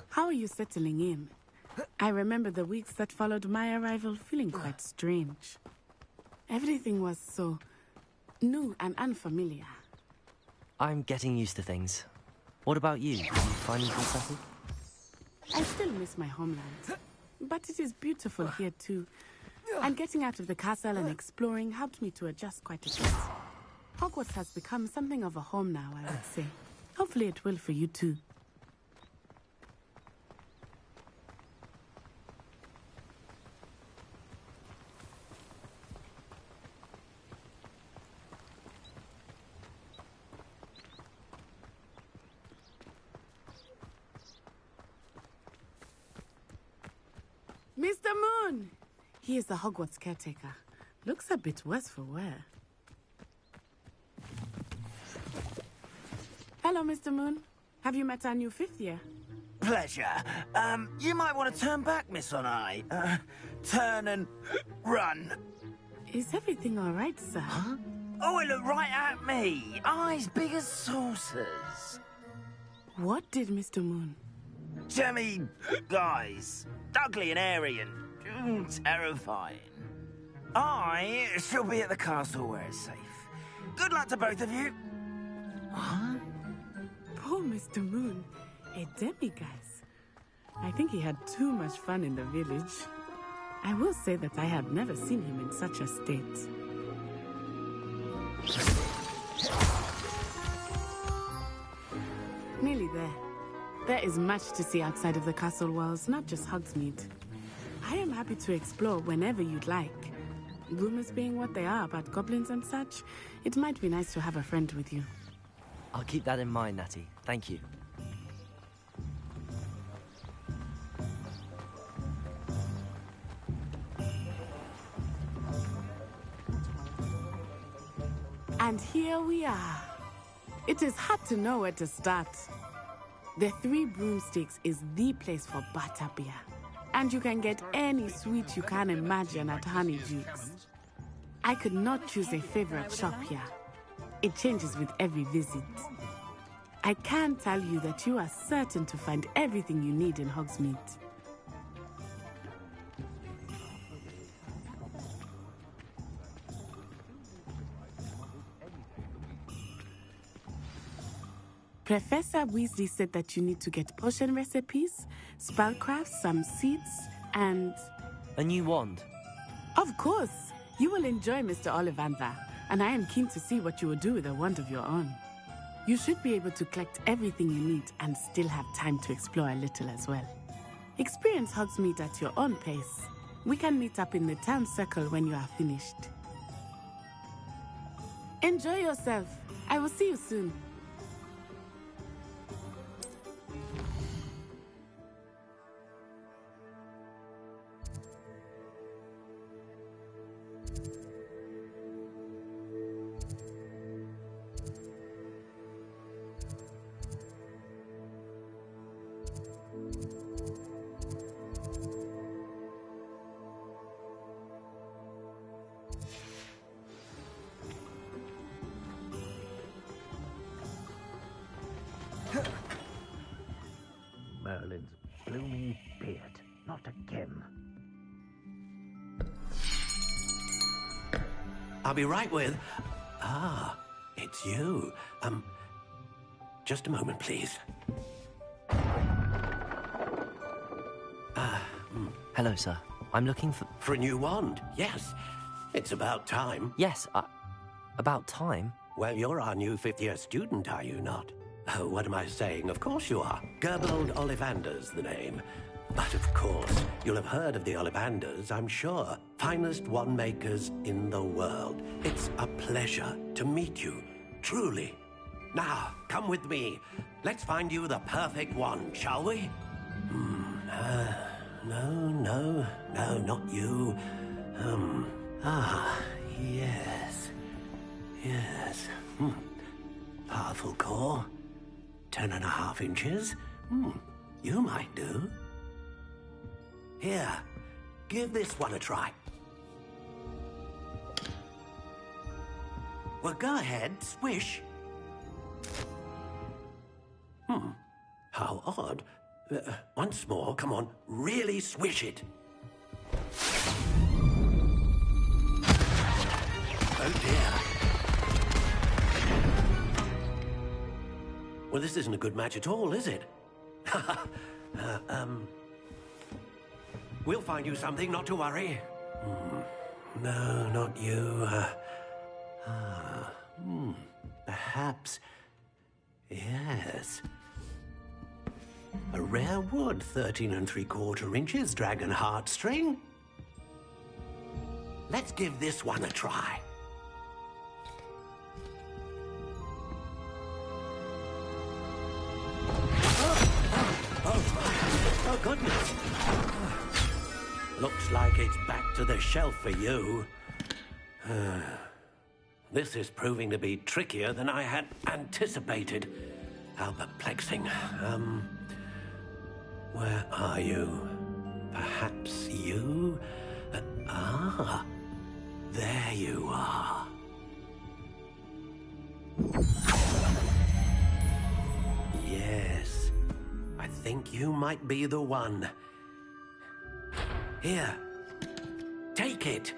How are you settling in? I remember the weeks that followed my arrival feeling quite strange. Everything was so new and unfamiliar. I'm getting used to things. What about you? Are you finding things settled? I still miss my homeland, but it is beautiful here too. And getting out of the castle and exploring helped me to adjust quite a bit. Hogwarts has become something of a home now, I would say. Hopefully it will for you too. Mr. Moon! He is the Hogwarts caretaker. Looks a bit worse for wear. Hello, Mr. Moon. Have you met our new fifth year? Pleasure. You might want to turn back, Miss On-Eye. Turn and run. Is everything all right, sir? Huh? Oh, it looked right at me. Eyes big as saucers. What did Mr. Moon? Jemmy guys. Ugly and airy and terrifying. I shall be at the castle where it's safe. Good luck to both of you. Huh? Poor Mr. Moon. A demiguise. I think he had too much fun in the village. I will say that I have never seen him in such a state. Nearly there. There is much to see outside of the castle walls, not just Hogsmeade. I am happy to explore whenever you'd like. Rumors being what they are about goblins and such, it might be nice to have a friend with you. I'll keep that in mind, Natty. Thank you. And here we are. It is hard to know where to start. The Three Broomsticks is the place for butterbeer. And you can get any sweet you can imagine at Honeyjuice. I could not choose a favorite shop here. It changes with every visit. I can tell you that you are certain to find everything you need in Hogsmeade. Professor Weasley said that you need to get potion recipes, spellcrafts, some seeds, and... A new wand? Of course! You will enjoy Mr. Ollivander, and I am keen to see what you will do with a wand of your own. You should be able to collect everything you need and still have time to explore a little as well. Experience Hogsmeade at your own pace. We can meet up in the town circle when you are finished. Enjoy yourself. I will see you soon. Merlin's blooming beard. Not again. I'll be right with... Ah, it's you. Just a moment, please. Hello, sir. I'm looking for... For a new wand, yes. It's about time. Yes, about time? Well, you're our new fifth-year student, are you not? Oh, what am I saying? Of course you are. Gerbold Ollivander's the name. But of course, you'll have heard of the Ollivanders, I'm sure. Finest wand makers in the world. It's a pleasure to meet you, truly. Now, come with me. Let's find you the perfect wand, shall we? No, not you. Yes. Powerful core. 10.5 inches. You might do. Here, give this one a try. Well, go ahead, swish. How odd. Once more, come on, really swish it. Oh dear. Well, this isn't a good match at all, is it? We'll find you something, not to worry. No, not you. Perhaps... Yes. A rare wood, 13 3/4 inches, dragon heartstring. Let's give this one a try. Oh, goodness. Looks like it's back to the shelf for you. This is proving to be trickier than I had anticipated. How perplexing. Where are you? Perhaps you? There you are. Yes, I think you might be the one. Here, take it.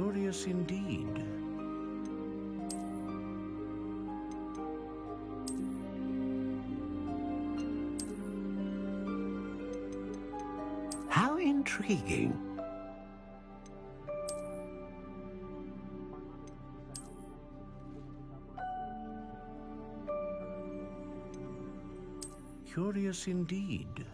Curious indeed. How intriguing. Curious indeed.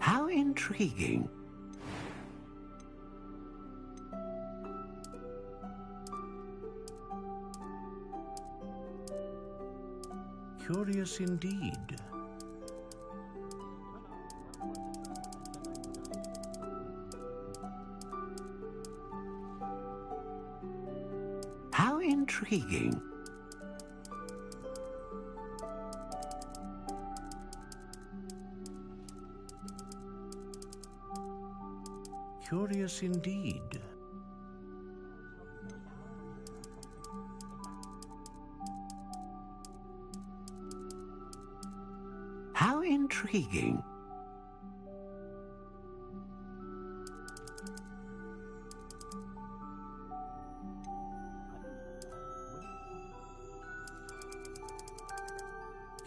How intriguing. Curious indeed. How intriguing. Curious indeed. How intriguing.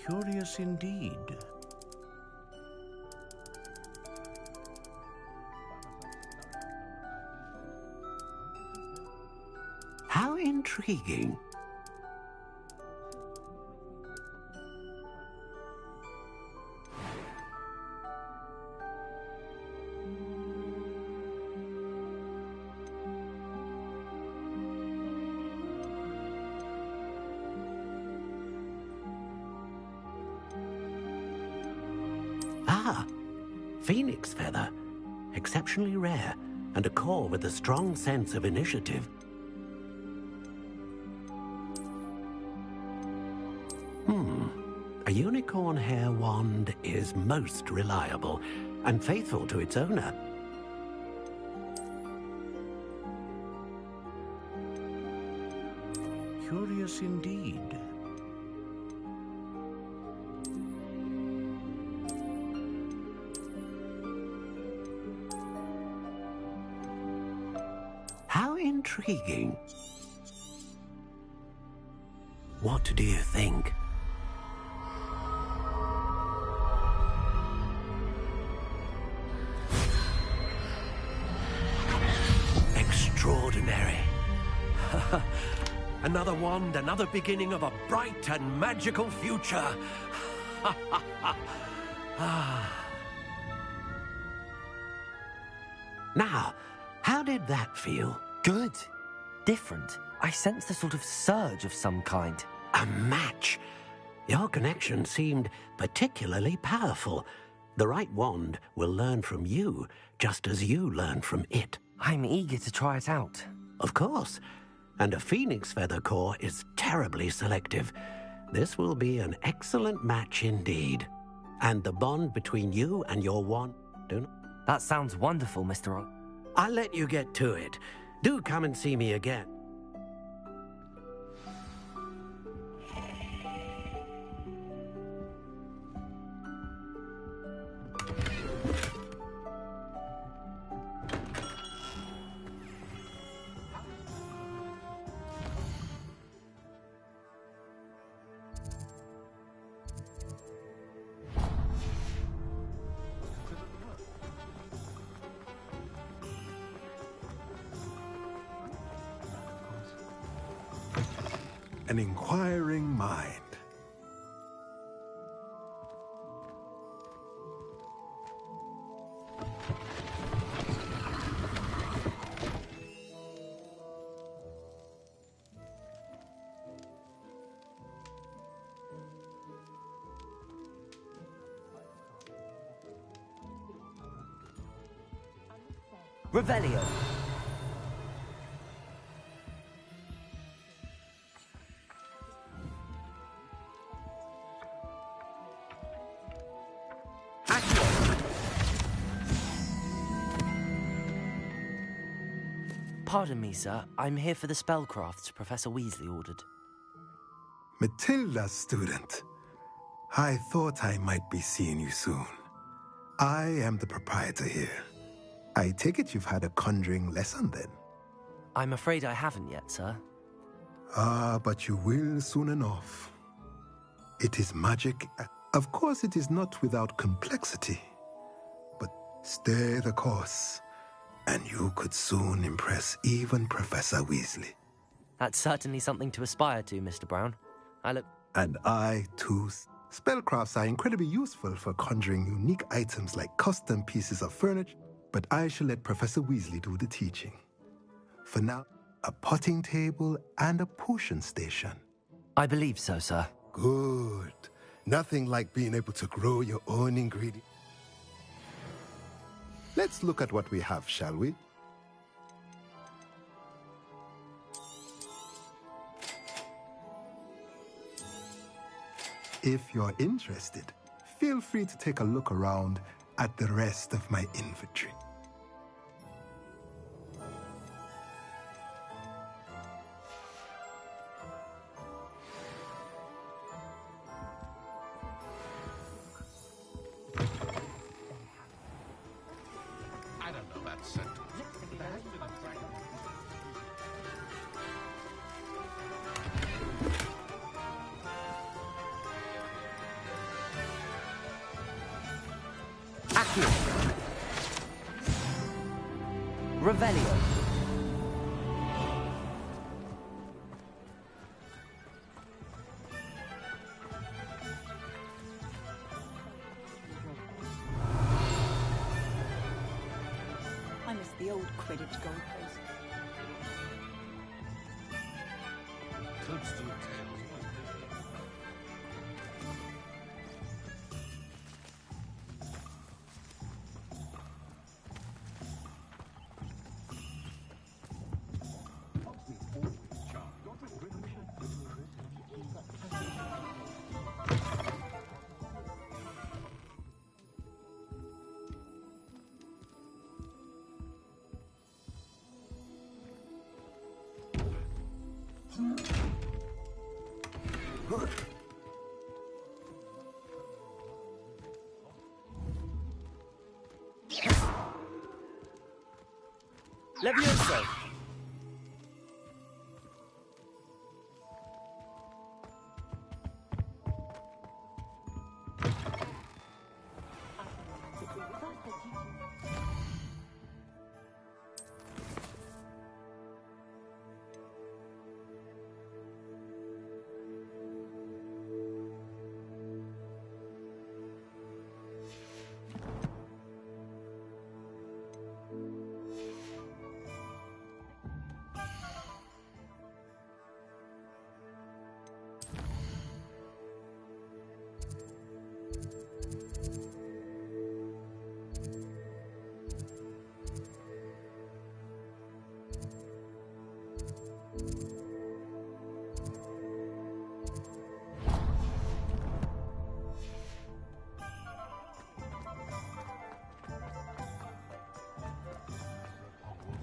Curious indeed. How intriguing. Ah, phoenix feather. Exceptionally rare, and a core with a strong sense of initiative. A unicorn hair wand is most reliable and faithful to its owner. Curious indeed. How intriguing. What do you think? Extraordinary. Another wand, another beginning of a bright and magical future. Now, how did that feel? Good. Different. I sensed a sort of surge of some kind. A match. Your connection seemed particularly powerful. The right wand will learn from you, just as you learn from it. I'm eager to try it out. Of course. And a phoenix feather core is terribly selective. This will be an excellent match indeed. And the bond between you and your wand... That sounds wonderful, Mr. I'll let you get to it. Do come and see me again. An inquiring mind. Revelio. Pardon me, sir. I'm here for the spellcrafts Professor Weasley ordered. Matilda's student. I thought I might be seeing you soon. I am the proprietor here. I take it you've had a conjuring lesson then? I'm afraid I haven't yet, sir. Ah, but you will soon enough. It is magic. Of course, it is not without complexity. But stay the course, and you could soon impress even Professor Weasley. That's certainly something to aspire to, Mr. Brown. And I, too. Spellcrafts are incredibly useful for conjuring unique items like custom pieces of furniture, but I shall let Professor Weasley do the teaching. For now, a potting table and a potion station. I believe so, sir. Good. Nothing like being able to grow your own ingredients. Let's look at what we have, shall we? If you're interested, feel free to take a look around at the rest of my inventory. I don't know that sentence. There has been a dragon. Accio. Revelio. I miss the old Quidditch goalpost. Toadstool tails. Levioso.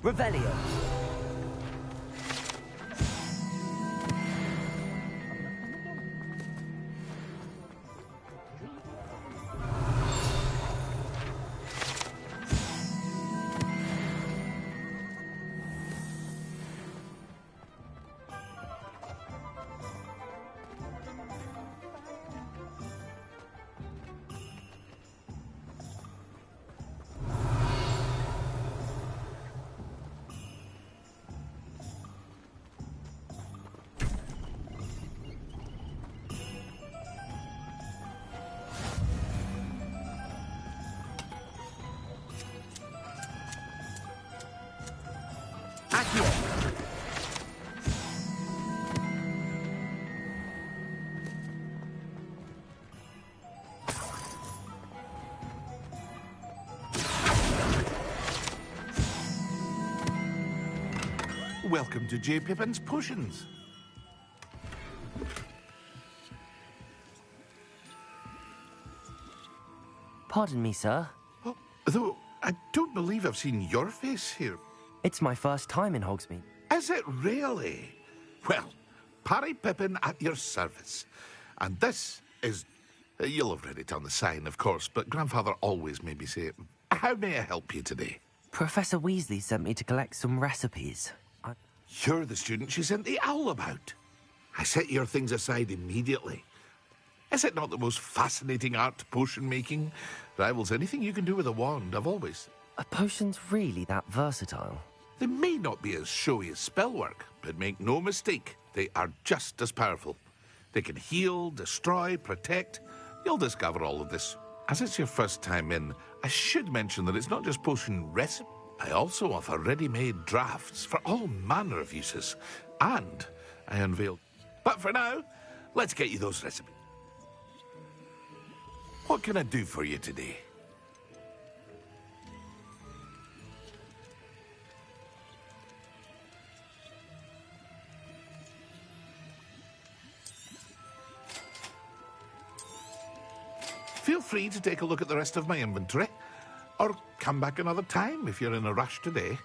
Revelio. Accio. Welcome to J. Pippin's Potions. Pardon me, sir. Oh, though I don't believe I've seen your face here. It's my first time in Hogsmeade. Is it really? Well, Parry Pippin at your service. And this is You'll have read it on the sign, of course, but Grandfather always made me say it. How may I help you today? Professor Weasley sent me to collect some recipes. You're the student she sent the owl about. I set your things aside immediately. Is it not the most fascinating art, potion making? Rivals anything you can do with a wand, I've always... Are potions really that versatile? They may not be as showy as spellwork, but make no mistake, they are just as powerful. They can heal, destroy, protect. You'll discover all of this. As it's your first time in, I should mention that it's not just potion recipe. I also offer ready-made drafts for all manner of uses. And I unveiled... But for now, let's get you those recipes. What can I do for you today? Feel free to take a look at the rest of my inventory, or come back another time if you're in a rush today.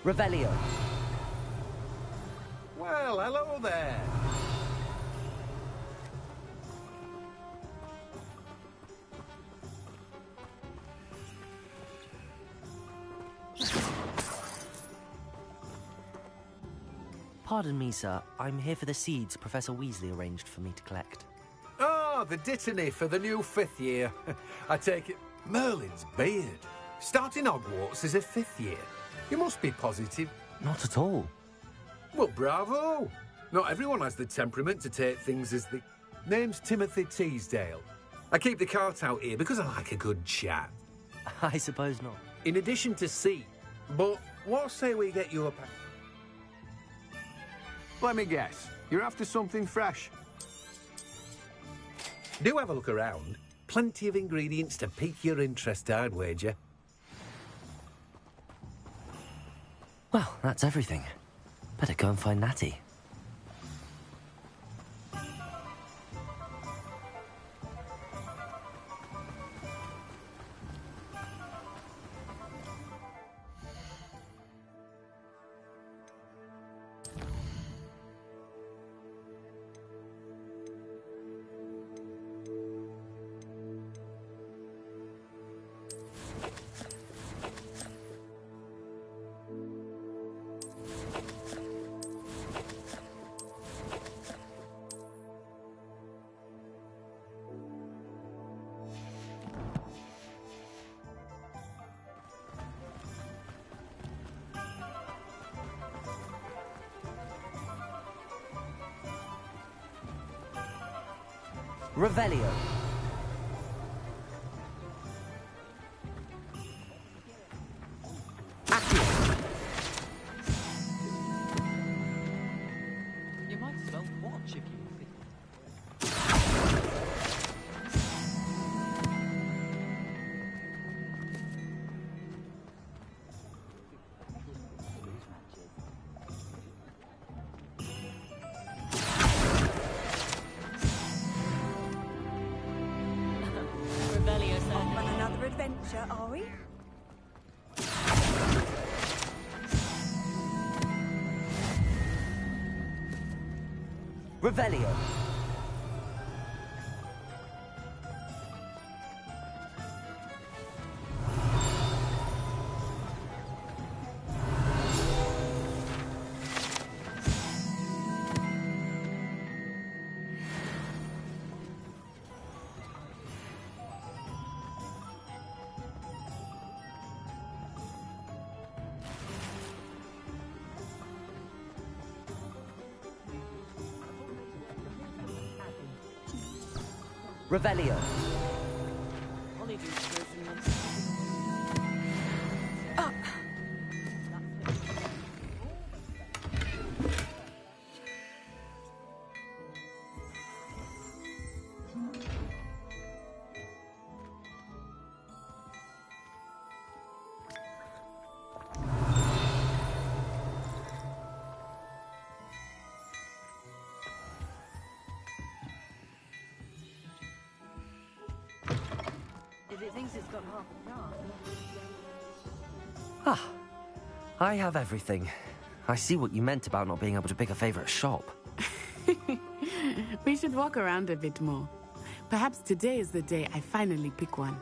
Revelio. Well, hello there. Pardon me, sir. I'm here for the seeds Professor Weasley arranged for me to collect. Oh, the dittany for the new 5th year. I take it Merlin's beard. Starting Hogwarts is a 5th year. You must be positive. Not at all. Well, bravo. Not everyone has the temperament to take things as the... Name's Timothy Teasdale. I keep the cart out here because I like a good chat. I suppose not. In addition to C. But what say we get you a pack? Let me guess. You're after something fresh. Do have a look around. Plenty of ingredients to pique your interest, I'd wager. Well, that's everything. Better go and find Natty. Revelio. You might as well watch if you think. Off on another adventure, are we? Revelio. Revelio. Up. thinks it's got half a charm. Ah, I have everything. I see what you meant about not being able to pick a favorite shop. We should walk around a bit more. Perhaps today is the day I finally pick one.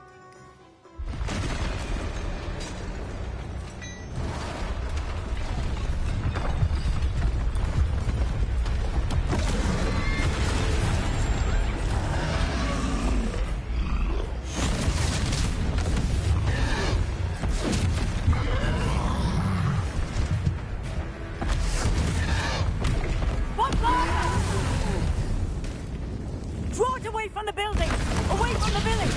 Draw it away from the building! Away from the village!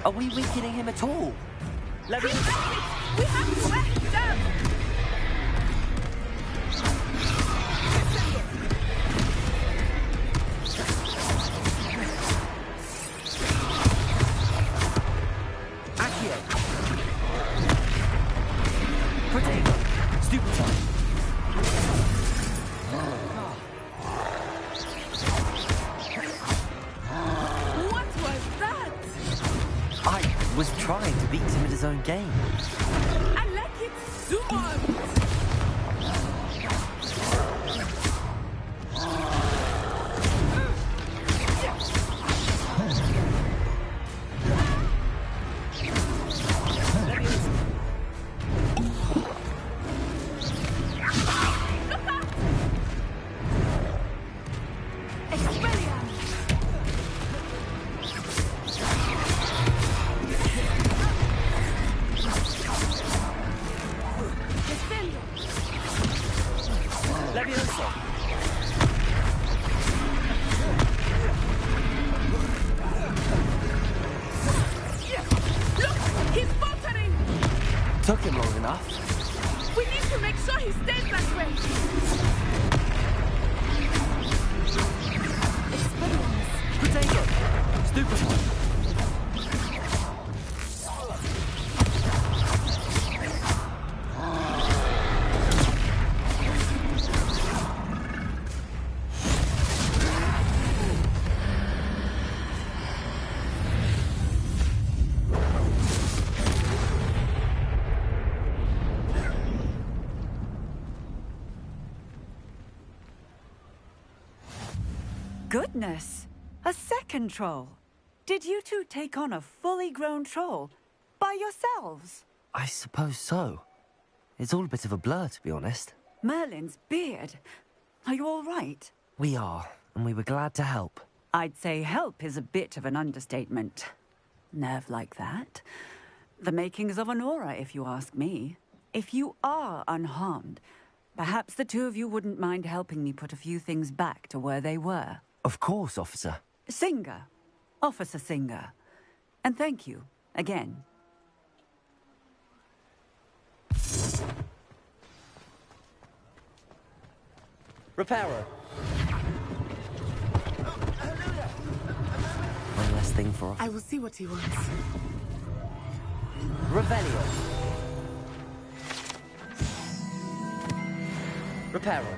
Are we weakening him at all? Let me... We have to wear him down! Accio! Potato! Stupefy! What was that? I was trying to beat him at his own game. I like it so much! Took him long enough. We need to make sure he stays that way. Potato! Stupefy! Goodness! A second troll! Did you two take on a fully grown troll? By yourselves? I suppose so. It's all a bit of a blur, to be honest. Merlin's beard. Are you all right? We are, and we were glad to help. I'd say help is a bit of an understatement. Nerve like that. The makings of an aura, if you ask me. If you are unharmed, perhaps the two of you wouldn't mind helping me put a few things back to where they were. Of course, officer. Singer. Officer Singer. And thank you, again. Repairer. One less thing for us. I will see what he wants. Revelio. Repairer.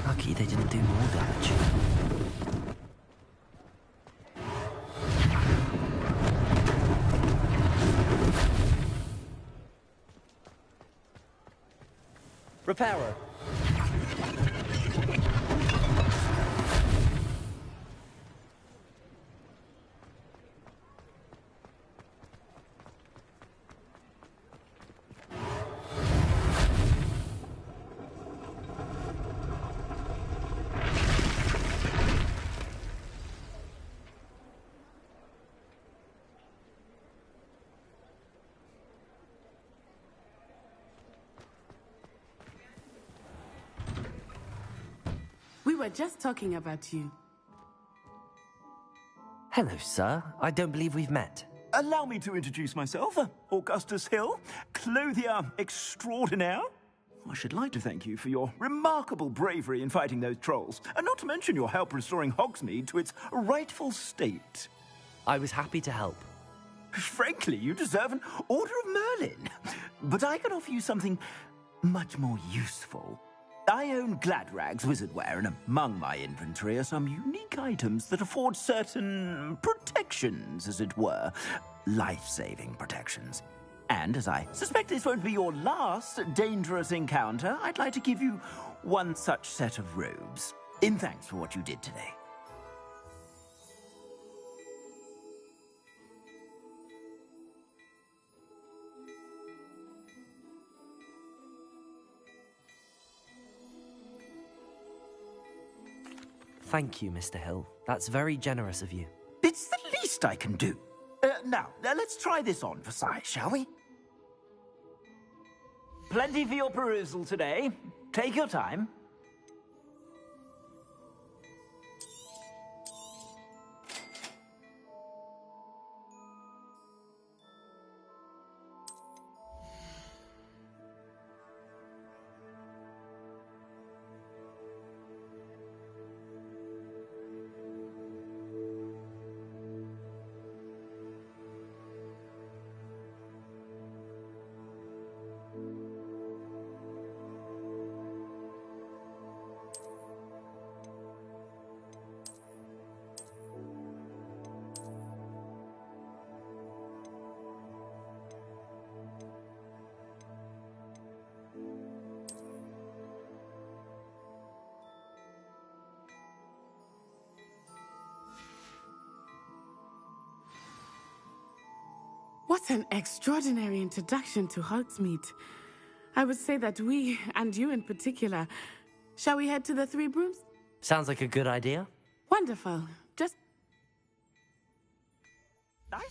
Lucky they didn't do more damage. Repairer. were just talking about you. Hello, sir. I don't believe we've met. Allow me to introduce myself, Augustus Hill, clothier extraordinaire. I should like to thank you for your remarkable bravery in fighting those trolls, and not to mention your help restoring Hogsmeade to its rightful state. I was happy to help. Frankly, you deserve an Order of Merlin. But I can offer you something much more useful. I own Gladrag's wizardware, and among my inventory are some unique items that afford certain protections, as it were. Life-saving protections. And as I suspect this won't be your last dangerous encounter, I'd like to give you one such set of robes, in thanks for what you did today. Thank you, Mr. Hill. That's very generous of you. It's the least I can do. Now, let's try this on for size, shall we? Plenty for your perusal today. Take your time. What an extraordinary introduction to Hogsmeade. I would say that we, and you in particular, shall we head to the Three Brooms? Sounds like a good idea. Wonderful. Just... Nice.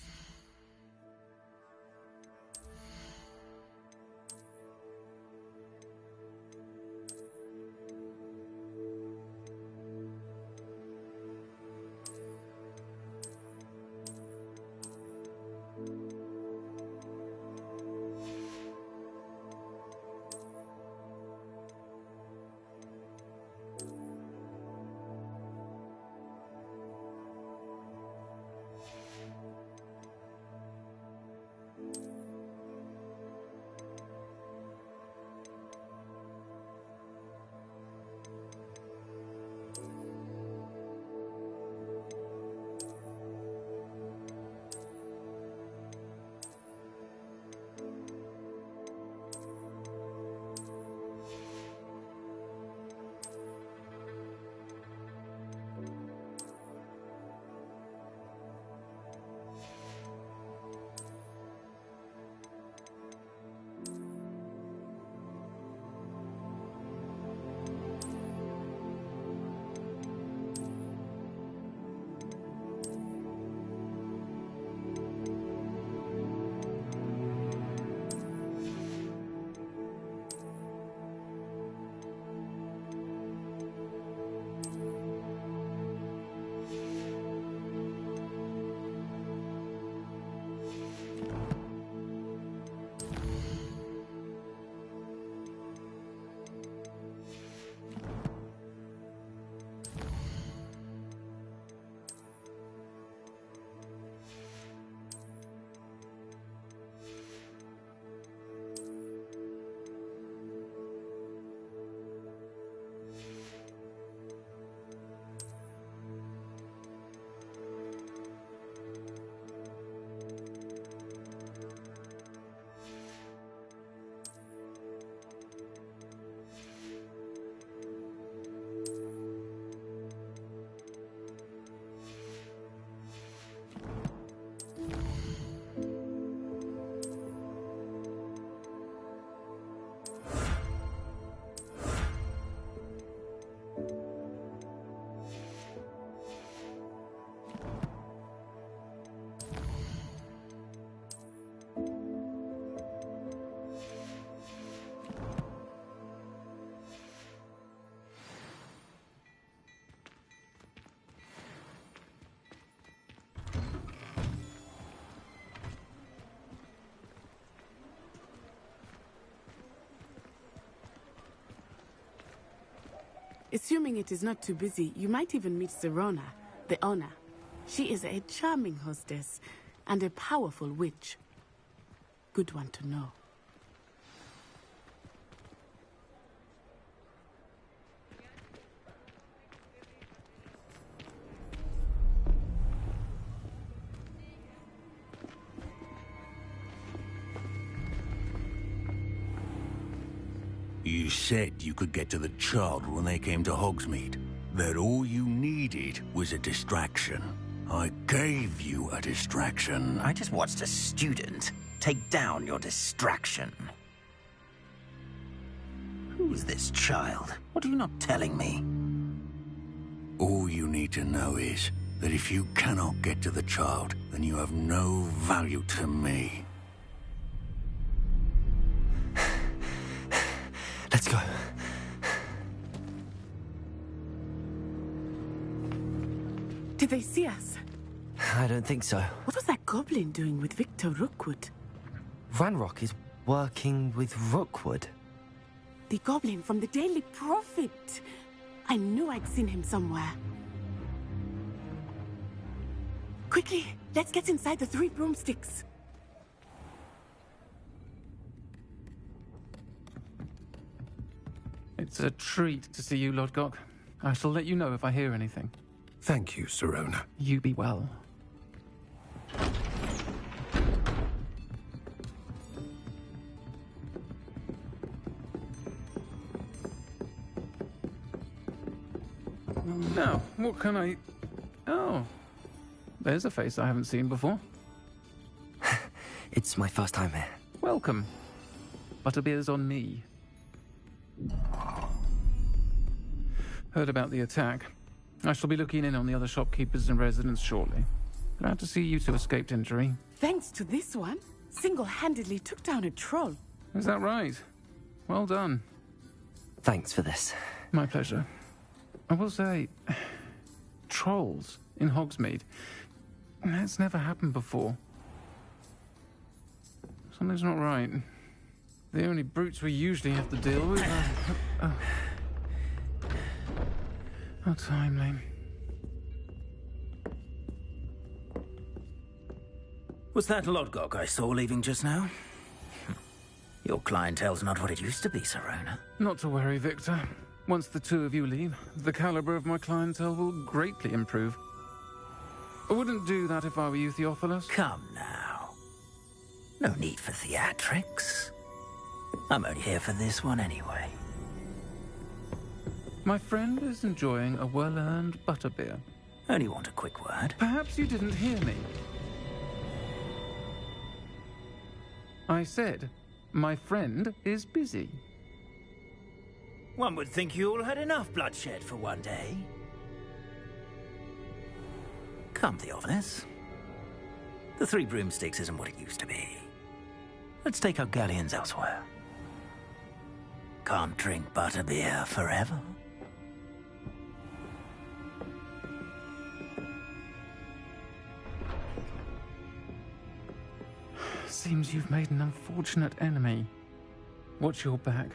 Assuming it is not too busy, you might even meet Sirona, the owner. She is a charming hostess and a powerful witch. Good one to know. You said you could get to the child when they came to Hogsmeade. That all you needed was a distraction. I gave you a distraction. I just watched a student take down your distraction. Who's this child? What are you not telling me? All you need to know is that if you cannot get to the child, then you have no value to me. Let's go. Did they see us? I don't think so. What was that goblin doing with Victor Rookwood? Ranrock is working with Rookwood. The goblin from the Daily Prophet. I knew I'd seen him somewhere. Quickly, let's get inside the 3 broomsticks. It's a treat to see you, Lodgok. I shall let you know if I hear anything. Thank you, Sirona. You be well. Now, what can I... Oh, there's a face I haven't seen before. It's my first time here. Welcome. Butterbeer's on me. Heard about the attack. I shall be looking in on the other shopkeepers and residents shortly. Glad to see you two escaped injury. Thanks to this one, single-handedly took down a troll. Is that right? Well done. Thanks for this. My pleasure. I will say, trolls in Hogsmeade. That's never happened before. Something's not right. The only brutes we usually have to deal with are... How timely. Was that Lodgok I saw leaving just now? Your clientele's not what it used to be, Sirona. Not to worry, Victor. Once the two of you leave, the caliber of my clientele will greatly improve. I wouldn't do that if I were you, Theophilus. Come now. No need for theatrics. I'm only here for this one anyway. My friend is enjoying a well-earned butterbeer. Only want a quick word. Perhaps you didn't hear me. I said, my friend is busy. One would think you all had enough bloodshed for one day. Come, Theophilus. The 3 broomsticks isn't what it used to be. Let's take our galleons elsewhere. Can't drink butterbeer forever. Seems you've made an unfortunate enemy. Watch your back.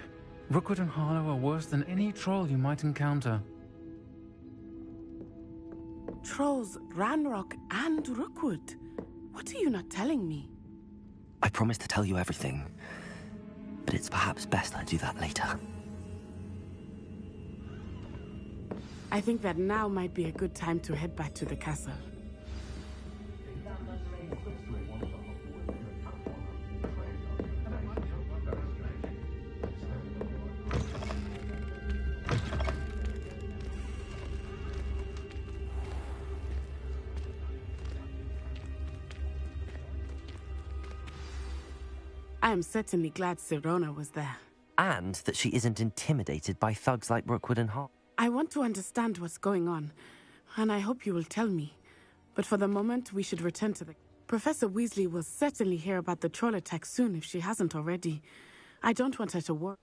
Rookwood and Harlow are worse than any troll you might encounter. Trolls, Ranrock, and Rookwood. What are you not telling me? I promised to tell you everything, but it's perhaps best I do that later. I think that now might be a good time to head back to the castle. I am certainly glad Sirona was there. And that she isn't intimidated by thugs like Rookwood and Hart. I want to understand what's going on, and I hope you will tell me. But for the moment, we should return to the... Professor Weasley will certainly hear about the troll attack soon if she hasn't already. I don't want her to worry.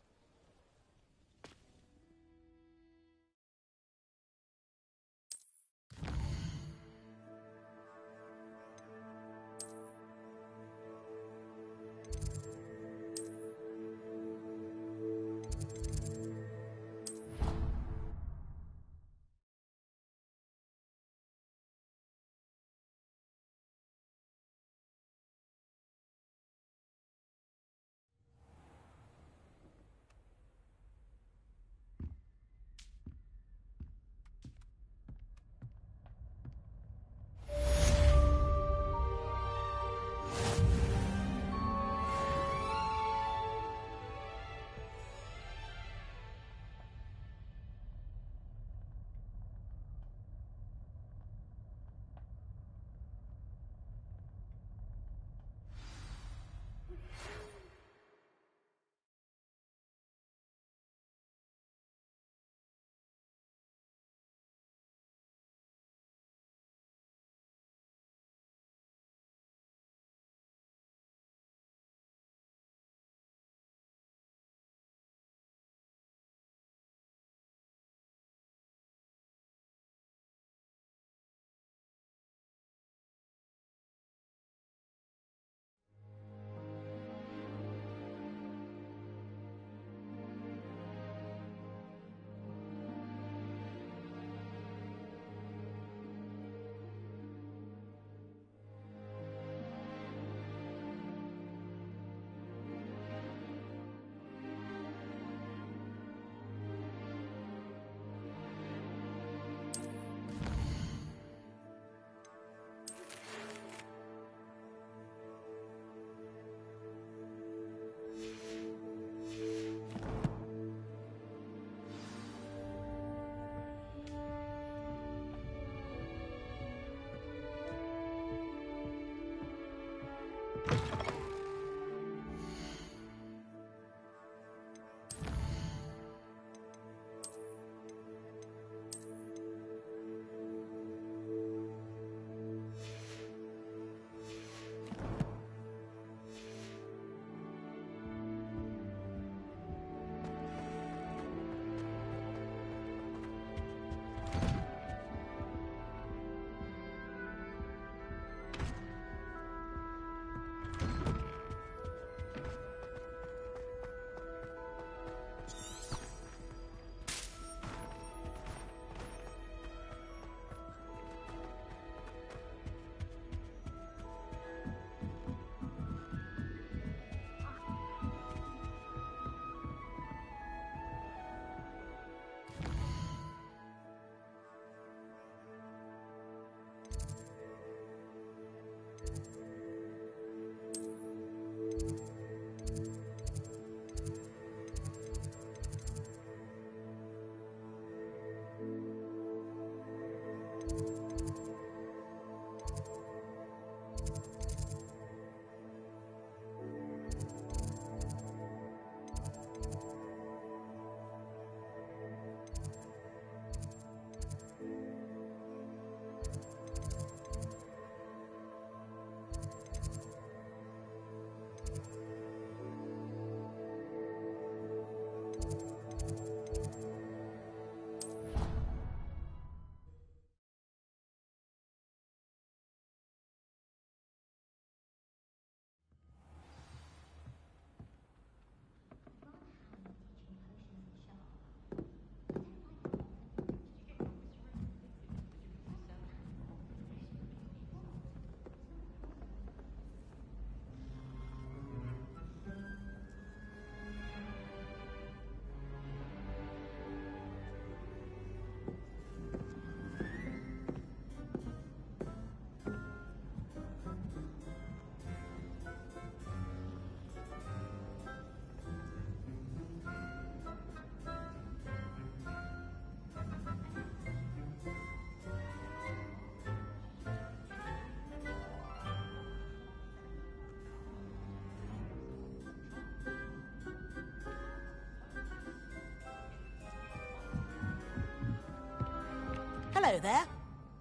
Hello there.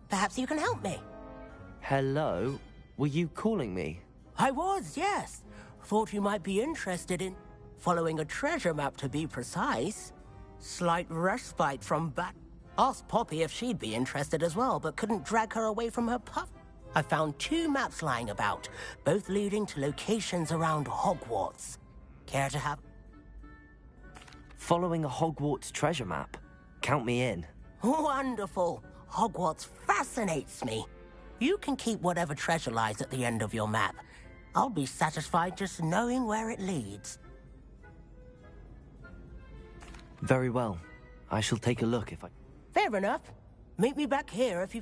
Perhaps you can help me. Hello? Were you calling me? I was, yes. Thought you might be interested in following a treasure map, to be precise. Slight respite from back. Asked Poppy if she'd be interested as well, but couldn't drag her away from her puff. I found 2 maps lying about, both leading to locations around Hogwarts. Care to have... Following a Hogwarts treasure map? Count me in. Wonderful. Hogwarts fascinates me. You can keep whatever treasure lies at the end of your map. I'll be satisfied just knowing where it leads. Very well. I shall take a look if I... Fair enough. Meet me back here if you...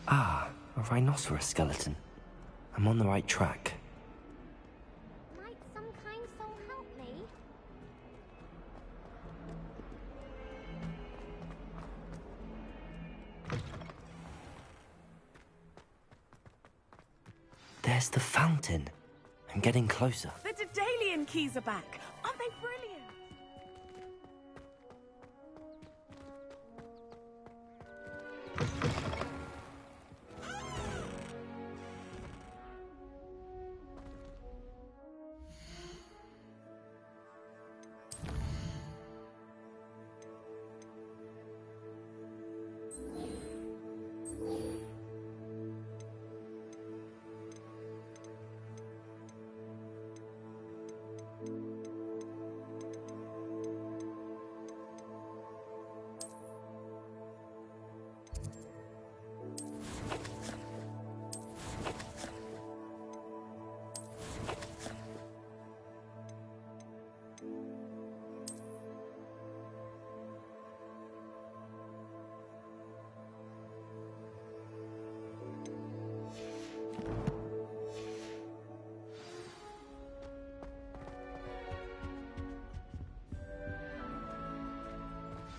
Ah, a rhinoceros skeleton. I'm on the right track. Might some kind soul help me? There's the fountain. I'm getting closer. The Daedalian keys are back. Aren't they brilliant?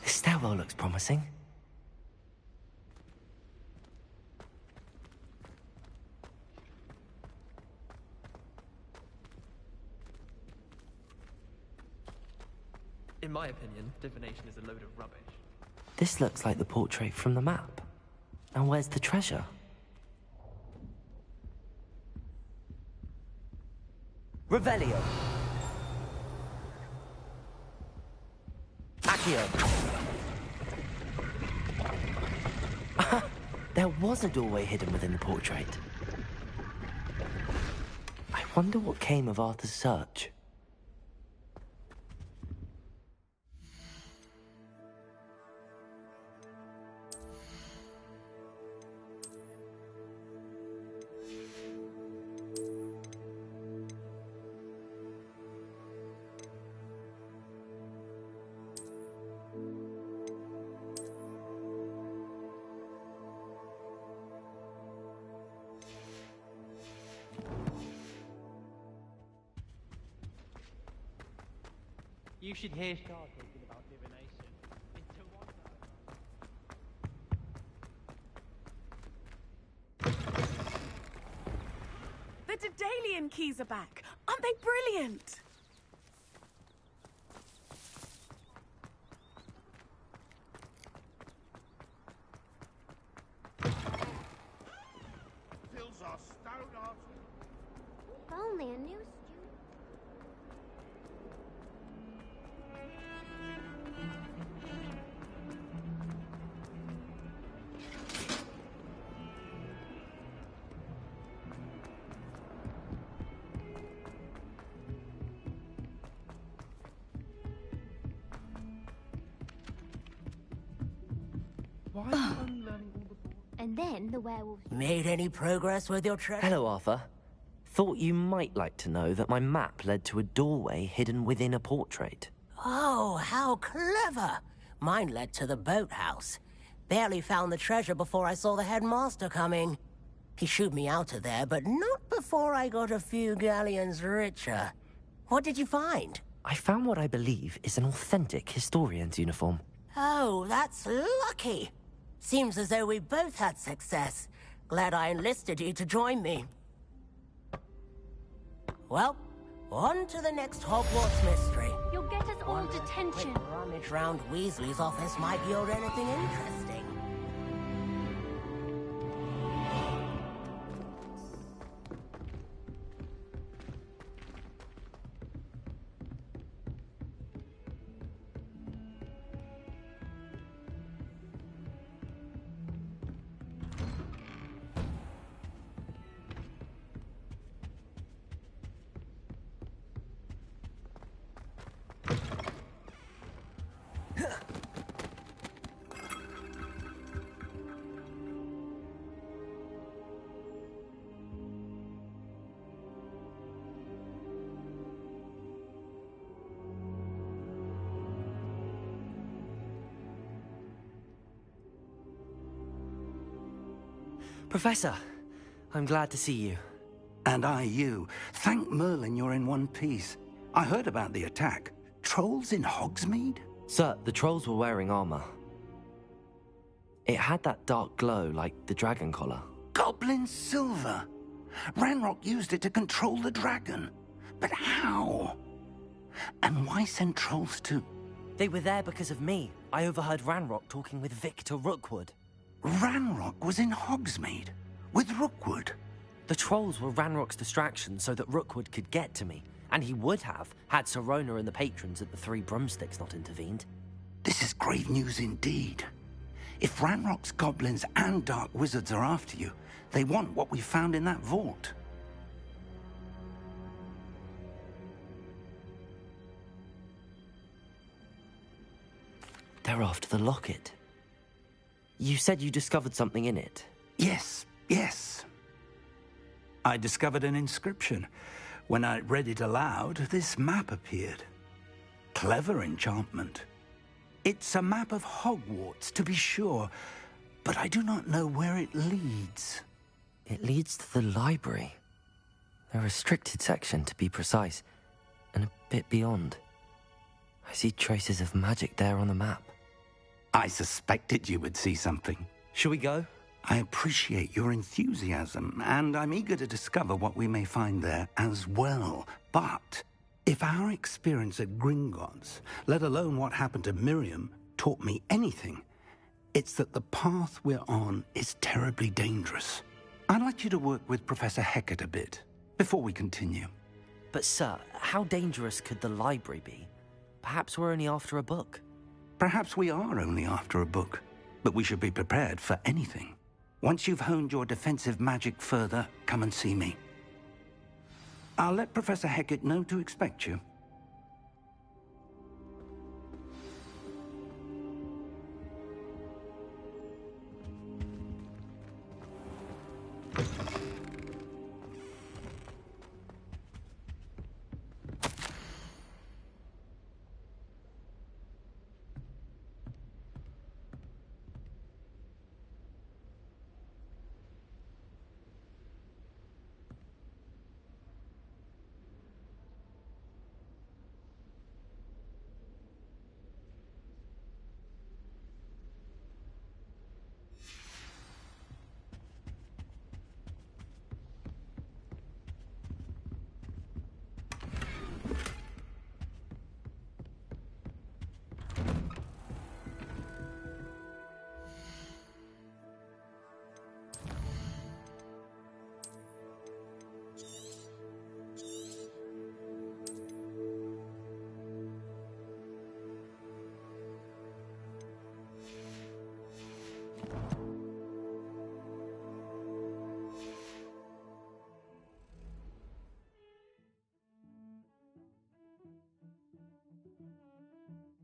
This stairwell looks promising. In my opinion, divination is a load of rubbish. This looks like the portrait from the map. Now where's the treasure? Revelio. Accio. There was a doorway hidden within the portrait. I wonder what came of Arthur's search. You should hear Shah talking about divination. It's a wonder. The alien keys are back. Aren't they brilliant? Fills our stout arse. If only a new Why are you unlearning all the... And then the werewolves... Made any progress with your treasure? Hello, Arthur. Thought you might like to know that my map led to a doorway hidden within a portrait. Oh, how clever! Mine led to the boathouse. Barely found the treasure before I saw the headmaster coming. He shooed me out of there, but not before I got a few galleons richer. What did you find? I found what I believe is an authentic historian's uniform. Oh, that's lucky. Seems as though we both had success. Glad I enlisted you to join me. Well, on to the next Hogwarts mystery. You'll get us all detention. Quick rummage round Weasley's office might yield anything interesting. Professor, I'm glad to see you. And I you. Thank Merlin you're in one piece. I heard about the attack. Trolls in Hogsmeade? Sir, the trolls were wearing armor. It had that dark glow like the dragon collar. Goblin silver. Ranrock used it to control the dragon. But how? And why send trolls to... They were there because of me. I overheard Ranrock talking with Victor Rookwood. Ranrock was in Hogsmeade with Rookwood. The trolls were Ranrock's distraction so that Rookwood could get to me, and he would have had Sirona and the patrons at the Three Broomsticks not intervened. This is grave news indeed. If Ranrock's goblins and dark wizards are after you, they want what we found in that vault. They're after the locket. You said you discovered something in it. Yes, yes. I discovered an inscription. When I read it aloud, this map appeared. Clever enchantment. It's a map of Hogwarts, to be sure, but I do not know where it leads. It leads to the library. A restricted section, to be precise, and a bit beyond. I see traces of magic there on the map. I suspected you would see something. Shall we go? I appreciate your enthusiasm, and I'm eager to discover what we may find there as well. But if our experience at Gringotts, let alone what happened to Miriam, taught me anything, it's that the path we're on is terribly dangerous. I'd like you to work with Professor Hecat a bit before we continue. But sir, how dangerous could the library be? Perhaps we're only after a book. Perhaps we are only after a book, but we should be prepared for anything. Once you've honed your defensive magic further, come and see me. I'll let Professor Hecat know to expect you.